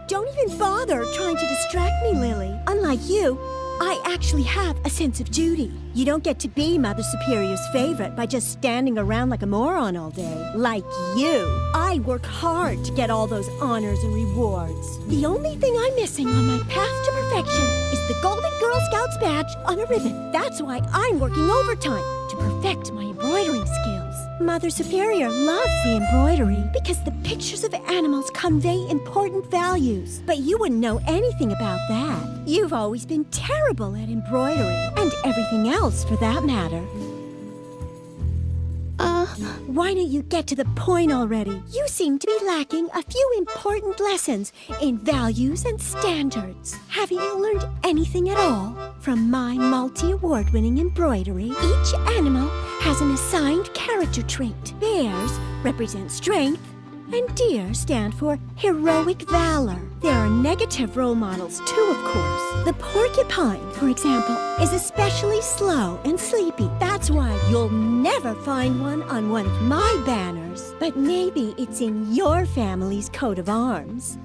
Speaker 7: Don't even bother trying to distract me, Lily. Unlike you, I actually have a sense of duty. You don't get to be Mother Superior's favorite by just standing around like a moron all day. Like you. I work hard to get all those honors and rewards. The only thing I'm missing on my path to perfection is the Golden Girl Scouts badge on a ribbon. That's why I'm working overtime, to perfect my embroidering skills. Mother Superior loves the embroidery because the pictures of animals convey important values. But you wouldn't know anything about that. You've always been terrible at embroidery, and everything else for that matter. Why don't you get to the point already? You seem to be lacking a few important lessons in values and standards. Have you learned anything at all from my multi-award-winning embroidery? Each animal has an assigned character trait. Bears represent strength, And deer stand for heroic valor. There are negative role models too, of course. The porcupine, for example, is especially slow and sleepy. That's why you'll never find one on one of my banners. But maybe it's in your family's coat of arms.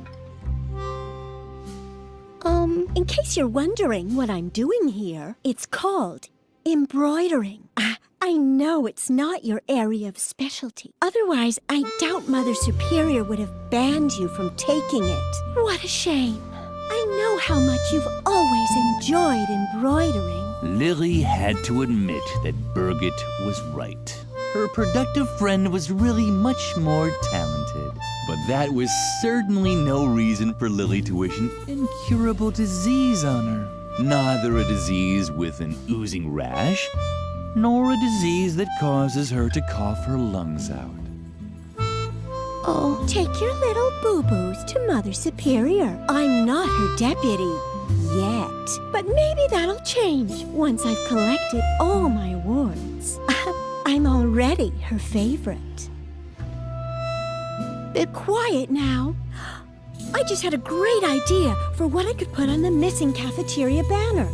Speaker 7: In case you're wondering what I'm doing here, it's called embroidering. I know it's not your area of specialty. Otherwise, I doubt Mother Superior would have banned you from taking it. What a shame. I know how much you've always enjoyed embroidering.
Speaker 2: Lily had to admit that Birgit was right. Her productive friend was really much more talented. But that was certainly no reason for Lily to wish an incurable disease on her. Neither a disease with an oozing rash, nor a disease that causes her to cough her lungs out.
Speaker 7: Oh, take your little boo-boos to Mother Superior. I'm not her deputy. Yet. But maybe that'll change once I've collected all my awards. I'm already her favorite. Be quiet now. I just had a great idea for what I could put on the missing cafeteria banner.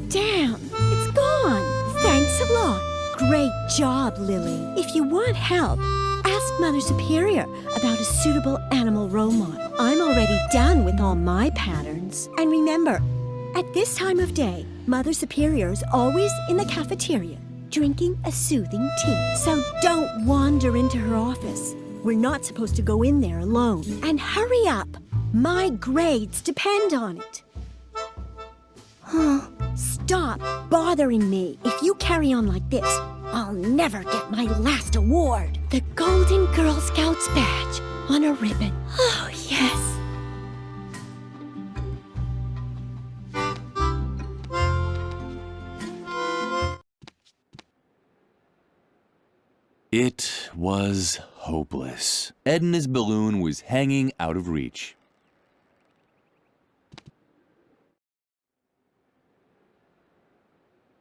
Speaker 7: Damn, it's gone. Thanks a lot. Great job, Lily. If you want help, ask Mother Superior about a suitable animal role model. I'm already done with all my patterns. And remember, at this time of day, Mother Superior is always in the cafeteria, drinking a soothing tea. So don't wander into her office. We're not supposed to go in there alone. And hurry up. My grades depend on it. Stop bothering me. If you carry on like this, I'll never get my last award. The Golden Girl Scouts badge on a ribbon. Oh, yes.
Speaker 2: It was hopeless. Edna's balloon was hanging out of reach.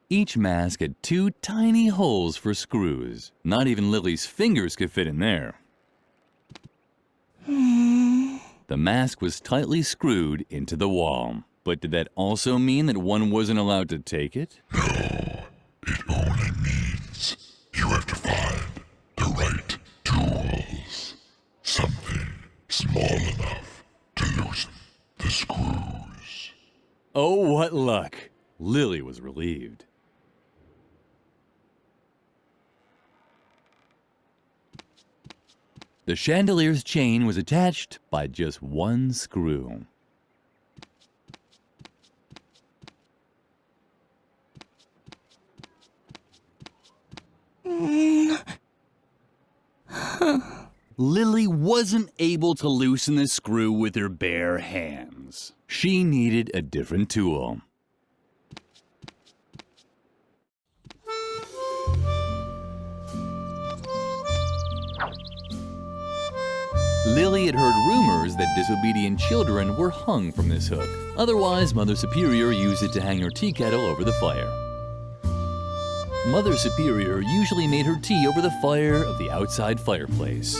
Speaker 2: Each mask had two tiny holes for screws. Not even Lily's fingers could fit in there. The mask was tightly screwed into the wall. But did that also mean that one wasn't allowed to take it?
Speaker 1: No, it only means you have to find the right tools. Something small enough to loosen the screws.
Speaker 2: Oh, what luck! Lily was relieved. The chandelier's chain was attached by just one screw. Lily wasn't able to loosen the screw with her bare hands. She needed a different tool. Lily had heard rumors that disobedient children were hung from this hook. Otherwise, Mother Superior used it to hang her tea kettle over the fire. Mother Superior usually made her tea over the fire of the outside fireplace.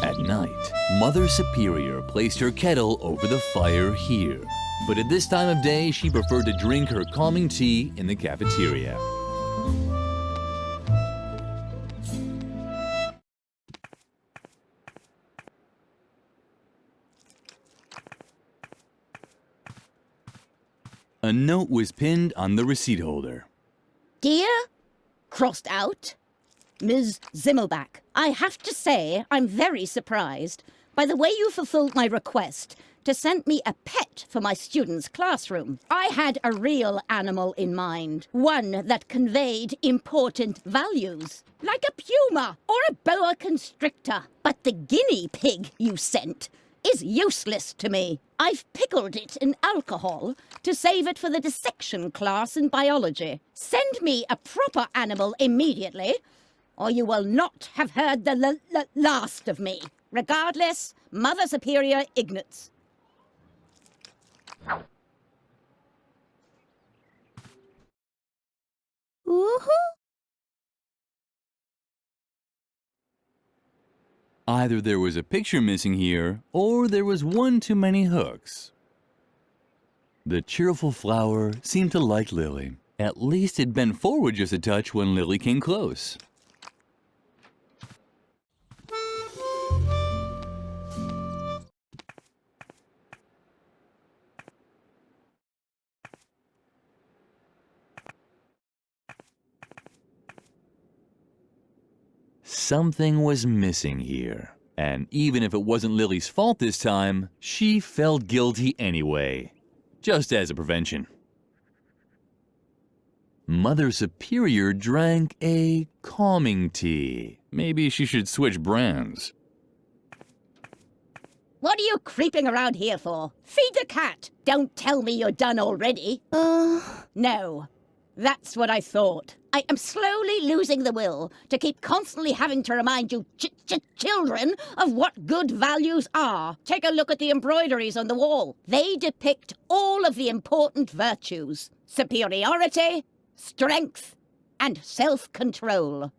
Speaker 2: At night, Mother Superior placed her kettle over the fire here. But at this time of day, she preferred to drink her calming tea in the cafeteria. A note was pinned on the receipt holder.
Speaker 3: Dear, crossed out, Ms. Zimmelbach, I have to say I'm very surprised by the way you fulfilled my request to send me a pet for my students' classroom. I had a real animal in mind, one that conveyed important values, like a puma or a boa constrictor. But the guinea pig you sent is useless to me. I've pickled it in alcohol to save it for the dissection class in biology. Send me a proper animal immediately, or you will not have heard the last of me. Regardless, Mother Superior Ignatz.
Speaker 7: Woohoo!
Speaker 2: Either there was a picture missing here, or there was one too many hooks. The cheerful flower seemed to like Lily. At least it bent forward just a touch when Lily came close. Something was missing here, and even if it wasn't Lily's fault this time, she felt guilty anyway, just as a prevention. Mother Superior drank a calming tea. Maybe she should switch brands.
Speaker 3: What are you creeping around here for? Feed the cat. Don't tell me you're done already. No. That's what I thought. I am slowly losing the will to keep constantly having to remind you children of what good values are. Take a look at the embroideries on the wall. They depict all of the important virtues. Superiority, strength, and self-control.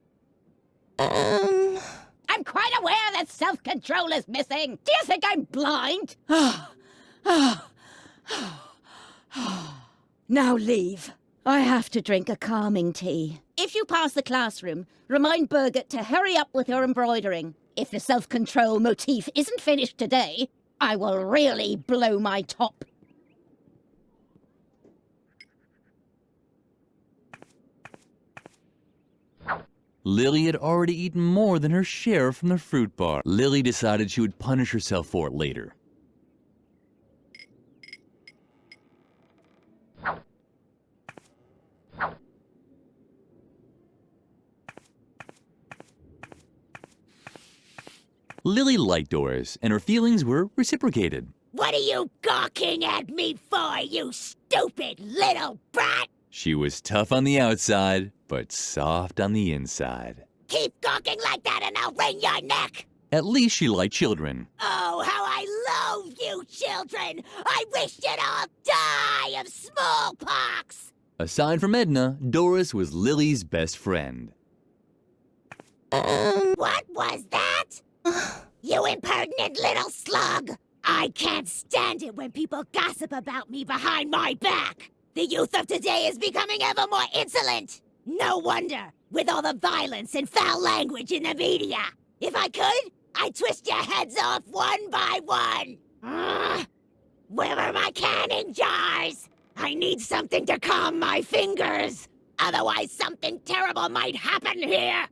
Speaker 3: I'm quite aware that self-control is missing. Do you think I'm blind? Now leave. I have to drink a calming tea. If you pass the classroom, remind Birgit to hurry up with her embroidering. If the self-control motif isn't finished today, I will really blow my top.
Speaker 2: Lily had already eaten more than her share from the fruit bar. Lily decided she would punish herself for it later. Lily liked Doris, and her feelings were reciprocated.
Speaker 3: What are you gawking at me for, you stupid little brat?
Speaker 2: She was tough on the outside, but soft on the inside.
Speaker 3: Keep gawking like that and I'll wring your neck!
Speaker 2: At least she liked children.
Speaker 3: Oh, how I loathe you children! I wish you'd all die of smallpox!
Speaker 2: Aside from Edna, Doris was Lily's best friend.
Speaker 3: What was that? You impertinent little slug! I can't stand it when people gossip about me behind my back! The youth of today is becoming ever more insolent! No wonder, with all the violence and foul language in the media! If I could, I'd twist your heads off one by one! Where are my canning jars? I need something to calm my fingers! Otherwise something terrible might happen here!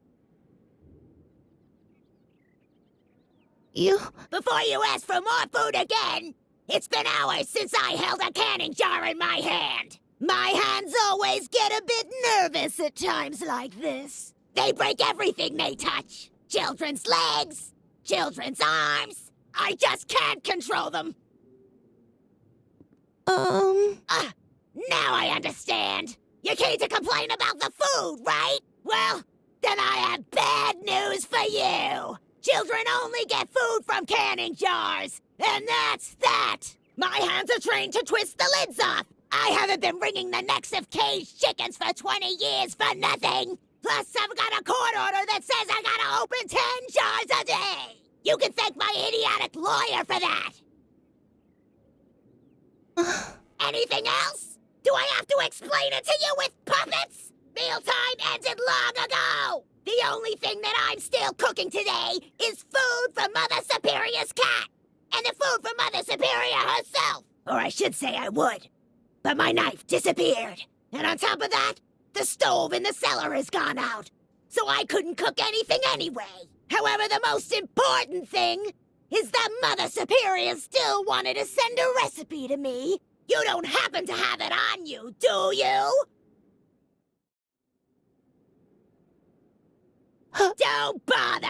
Speaker 3: Before you ask for more food again, it's been hours since I held a canning jar in my hand. My hands always get a bit nervous at times like this. They break everything they touch. Children's legs, children's arms. I just can't control them. Now I understand. You came to complain about the food, right? Well, then I have bad news for you. Children only get food from canning jars, and that's that! My hands are trained to twist the lids off! I haven't been wringing the necks of caged chickens for 20 years for nothing! Plus, I've got a court order that says I gotta open 10 jars a day! You can thank my idiotic lawyer for that! Anything else? Do I have to explain it to you with puppets? Mealtime ended long ago! The only thing that I'm still cooking today is food for Mother Superior's cat! And the food for Mother Superior herself! Or I should say I would. But my knife disappeared. And on top of that, the stove in the cellar has gone out. So I couldn't cook anything anyway. However, the most important thing is that Mother Superior still wanted to send a recipe to me. You don't happen to have it on you, do you? Don't bother!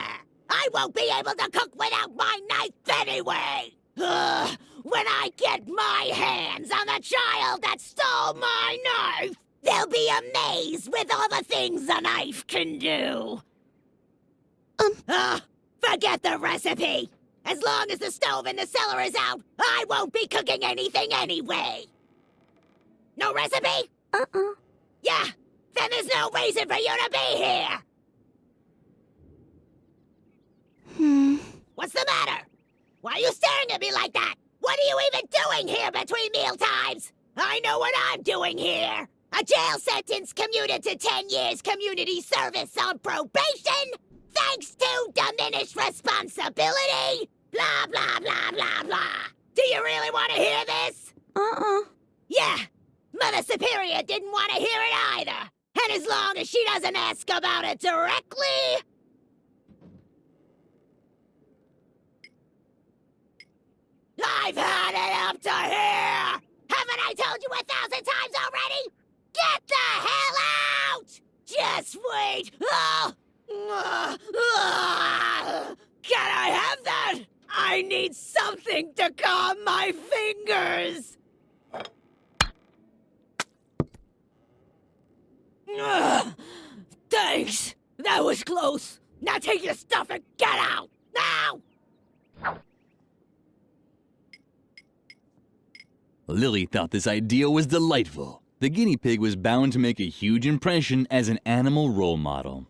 Speaker 3: I won't be able to cook without my knife anyway! When I get my hands on the child that stole my knife, they'll be amazed with all the things a knife can do! Forget the recipe! As long as the stove in the cellar is out, I won't be cooking anything anyway! No recipe? Yeah, then there's no reason for you to be here! staring at me like that? What are you even doing here between meal times? I know what I'm doing here. A jail sentence commuted to 10 years community service on probation, thanks to diminished responsibility. Blah, blah, blah, blah, blah. Do you really want to hear this? Yeah, Mother Superior didn't want to hear it either. And as long as she doesn't ask about it directly... I've had it up to here! Haven't I told you 1,000 times already? Get the hell out! Just wait! Can I have that? I need something to calm my fingers! Thanks! That was close! Now take your stuff and get out! Now!
Speaker 2: Lily thought this idea was delightful. The guinea pig was bound to make a huge impression as an animal role model.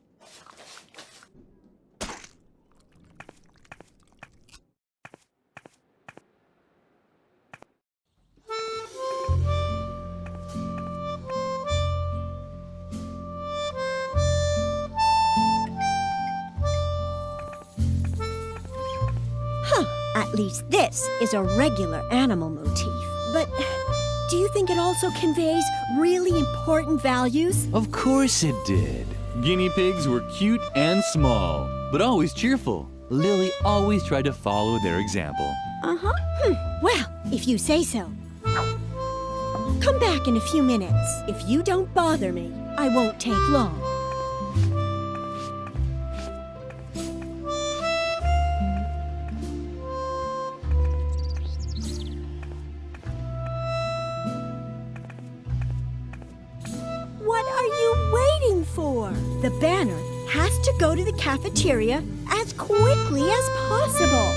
Speaker 7: At least this is a regular animal motif. But do you think it also conveys really important values?
Speaker 2: Of course it did. Guinea pigs were cute and small, but always cheerful. Lily always tried to follow their example.
Speaker 7: Well, if you say so. Come back in a few minutes. If you don't bother me, I won't take long. What are you waiting for? The banner has to go to the cafeteria as quickly as possible.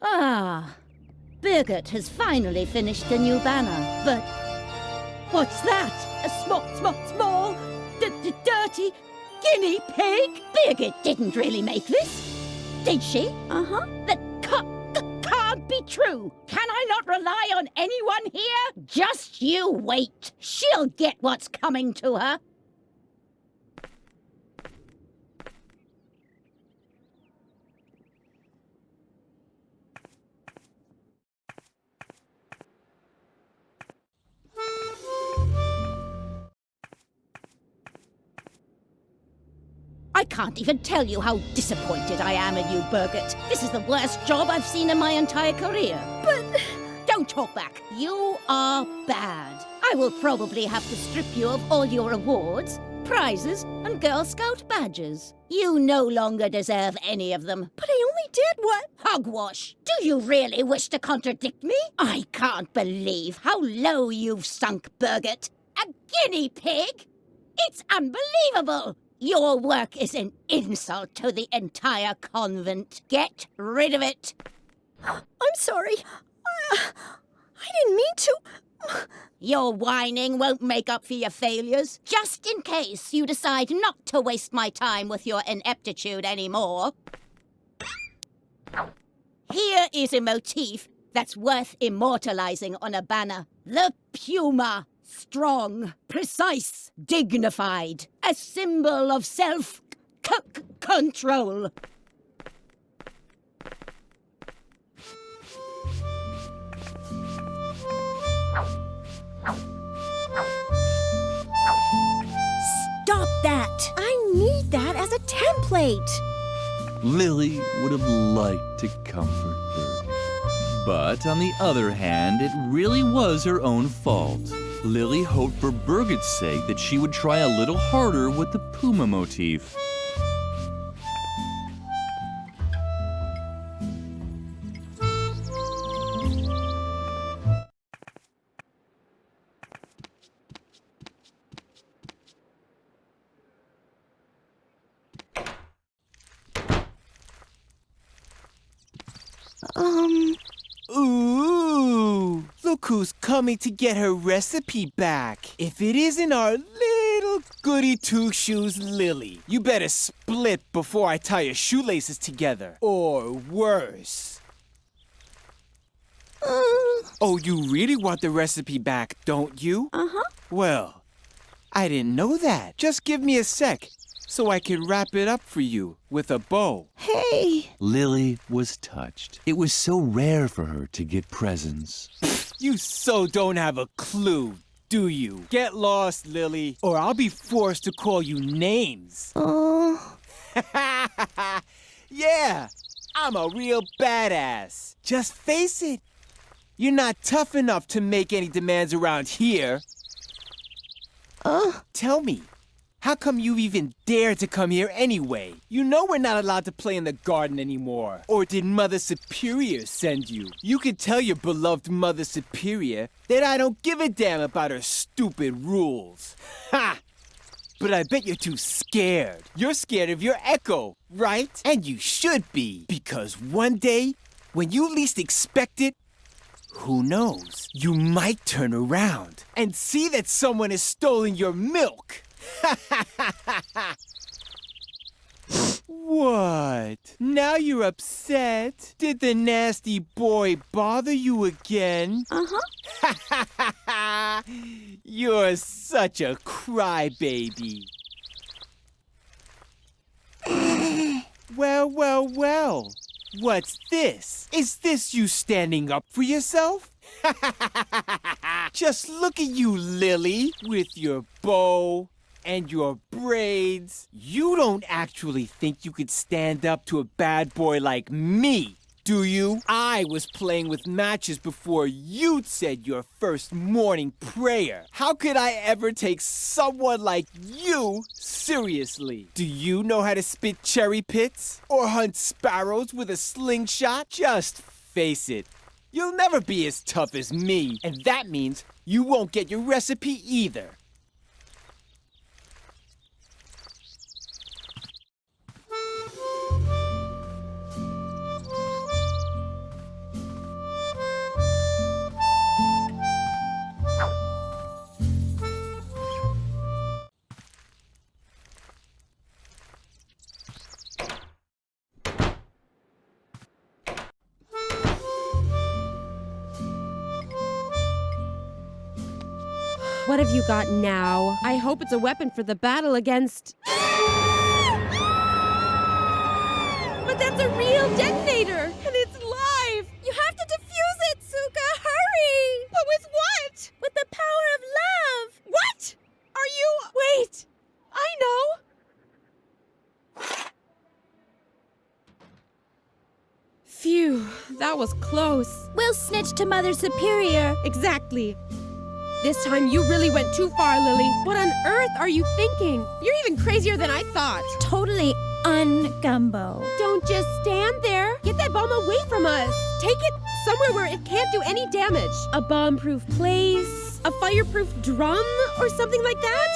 Speaker 3: Ah, Birgit has finally finished the new banner, but what's that? A small, dirty guinea pig? Birgit didn't really make this, did she? That can't be true. Can I not rely on anyone here? Just you wait. She'll get what's coming to her. I can't even tell you how disappointed I am in you, Birgit. This is the worst job I've seen in my entire career. But don't talk back. You are bad. I will probably have to strip you of all your awards, prizes, and Girl Scout badges. You no longer deserve any of them.
Speaker 7: But I only did what?
Speaker 3: Hogwash! Do you really wish to contradict me? I can't believe how low you've sunk, Birgit. A guinea pig? It's unbelievable! Your work is an insult to the entire convent. Get rid of it.
Speaker 7: I'm sorry. I didn't mean to.
Speaker 3: Your whining won't make up for your failures. Just in case you decide not to waste my time with your ineptitude anymore. Here is a motif that's worth immortalizing on a banner. The puma. Strong, precise, dignified. A symbol of self-control.
Speaker 7: Stop that! I need that as a template.
Speaker 2: Lily would have liked to comfort Birgit. But on the other hand, it really was her own fault. Lily hoped for Birgit's sake that she would try a little harder with the puma motif.
Speaker 9: Ooh, look who's coming to get her recipe back. If it isn't our little goody two-shoes Lily, you better split before I tie your shoelaces together. Or worse. Oh, you really want the recipe back, don't you?
Speaker 7: Uh-huh.
Speaker 9: Well, I didn't know that. Just give me a sec so I can wrap it up for you with a bow.
Speaker 7: Hey!
Speaker 2: Lily was touched. It was so rare for her to get presents.
Speaker 9: You so don't have a clue, do you? Get lost, Lily, or I'll be forced to call you names. Yeah, I'm a real badass. Just face it. You're not tough enough to make any demands around here. Tell me, how come you even dare to come here anyway? You know we're not allowed to play in the garden anymore. Or did Mother Superior send you? You can tell your beloved Mother Superior that I don't give a damn about her stupid rules. Ha! But I bet you're too scared. You're scared of your echo, right? And you should be, because one day, when you least expect it, who knows? You might turn around and see that someone has stolen your milk. What? Now you're upset? Did the nasty boy bother you again?
Speaker 7: Uh-huh.
Speaker 9: You're such a crybaby. Well. What's this? Is this you standing up for yourself? Just look at you, Lily, with your bow and your braids. You don't actually think you could stand up to a bad boy like me, do you? I was playing with matches before you said your first morning prayer. How could I ever take someone like you seriously? Do you know how to spit cherry pits? Or hunt sparrows with a slingshot? Just face it. You'll never be as tough as me, and that means you won't get your recipe either.
Speaker 8: What have you got now? I hope it's a weapon for the battle against... But that's a real detonator, and it's live! You have to defuse it, Suka! Hurry! But with what? With the power of love! What? Are you... Wait! I know! Phew, that was close.
Speaker 3: We'll snitch to Mother Superior.
Speaker 8: Exactly. This time you really went too far, Lily. What on earth are you thinking? You're even crazier than I thought.
Speaker 3: Totally un-gumbo.
Speaker 8: Don't just stand there. Get that bomb away from us. Take it somewhere where it can't do any damage. A bomb-proof place, a fireproof drum, or something like that?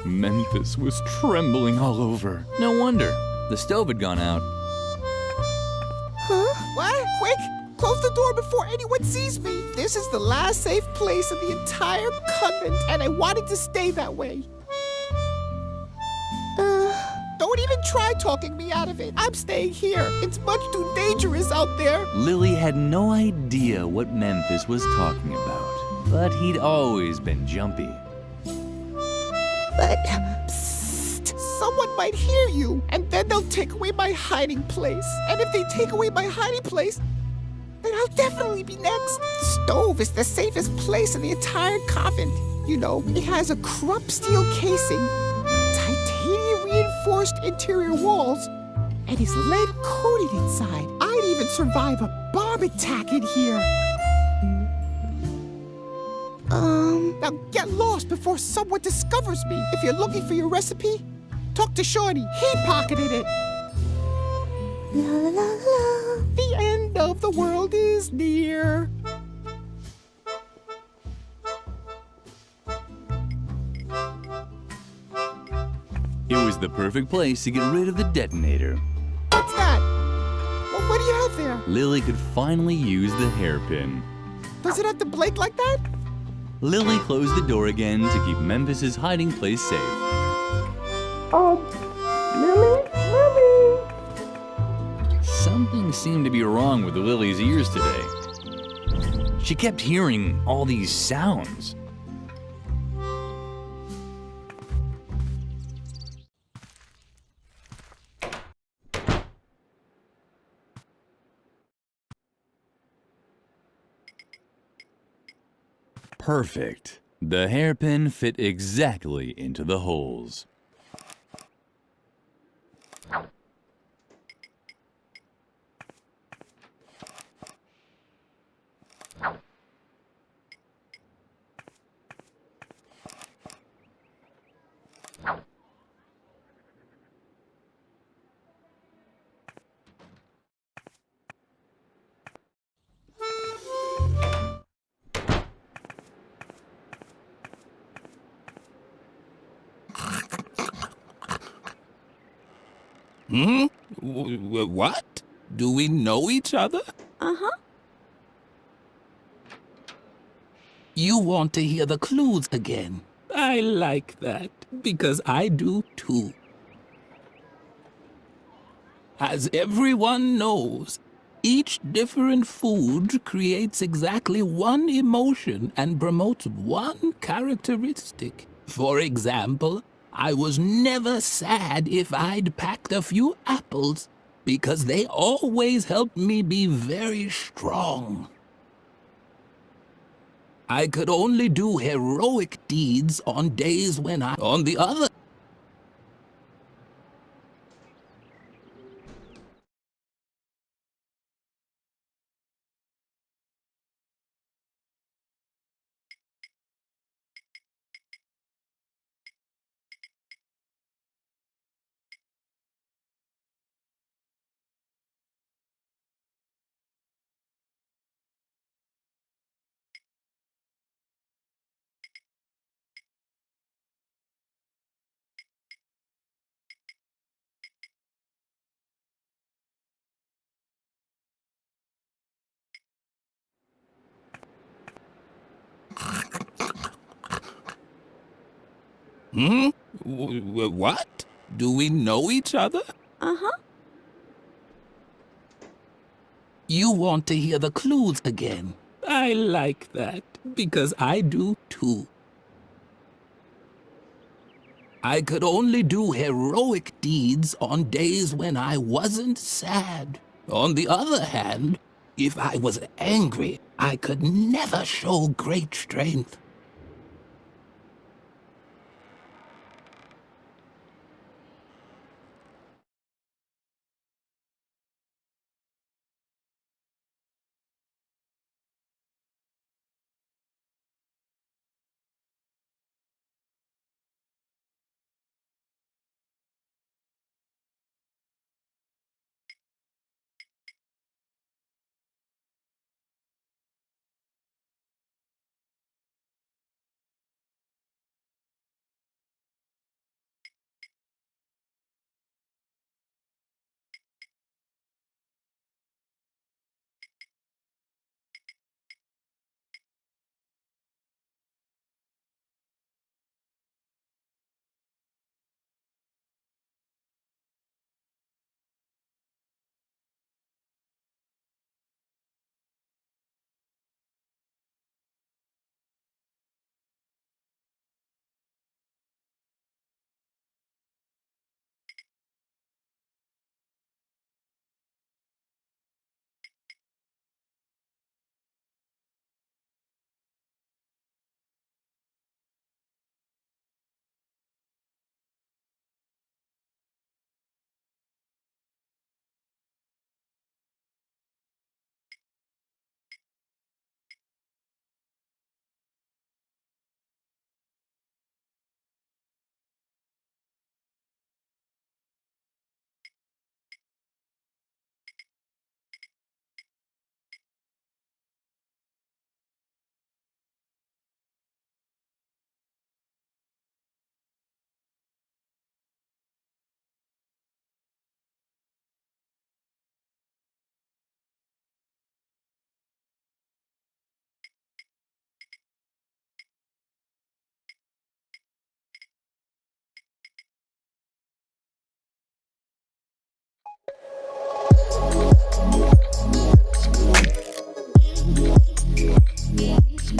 Speaker 2: Memphis was trembling all over. No wonder. The stove had gone out.
Speaker 11: Huh? What? Quick! Close the door before anyone sees me. This is the last safe place in the entire convent, and I wanted to stay that way. Don't even try talking me out of it. I'm staying here. It's much too dangerous out there.
Speaker 2: Lily had no idea what Memphis was talking about, but he'd always been jumpy.
Speaker 11: But, psst, someone might hear you, and then they'll take away my hiding place. And if they take away my hiding place, then I'll definitely be next. The stove is the safest place in the entire convent. You know, it has a crump steel casing, titanium-reinforced interior walls, and is lead-coated inside. I'd even survive a bomb attack in here. Now get lost before someone discovers me. If you're looking for your recipe, talk to Shorty. He pocketed it. La la la la. The end of the world is near.
Speaker 2: It was the perfect place to get rid of the detonator.
Speaker 11: What's that? Well, what do you have there?
Speaker 2: Lily could finally use the hairpin.
Speaker 11: Does it have to blink like that?
Speaker 2: Lily closed the door again to keep Memphis's hiding place safe.
Speaker 11: Lily?
Speaker 2: Something seemed to be wrong with Lily's ears today. She kept hearing all these sounds. Perfect. The hairpin fit exactly into the holes.
Speaker 13: What? Do we know each other?
Speaker 8: Uh-huh.
Speaker 13: You want to hear the clues again. I like that, because I do too. As everyone knows, each different food creates exactly one emotion and promotes one characteristic. For example, I was never sad if I'd packed a few apples, because they always helped me be very strong. I could only do heroic deeds on days when on the other What? Do we know each other?
Speaker 8: Uh-huh.
Speaker 13: You want to hear the clues again. I like that, because I do too. I could only do heroic deeds on days when I wasn't sad. On the other hand, if I was angry, I could never show great strength.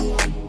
Speaker 14: Bye.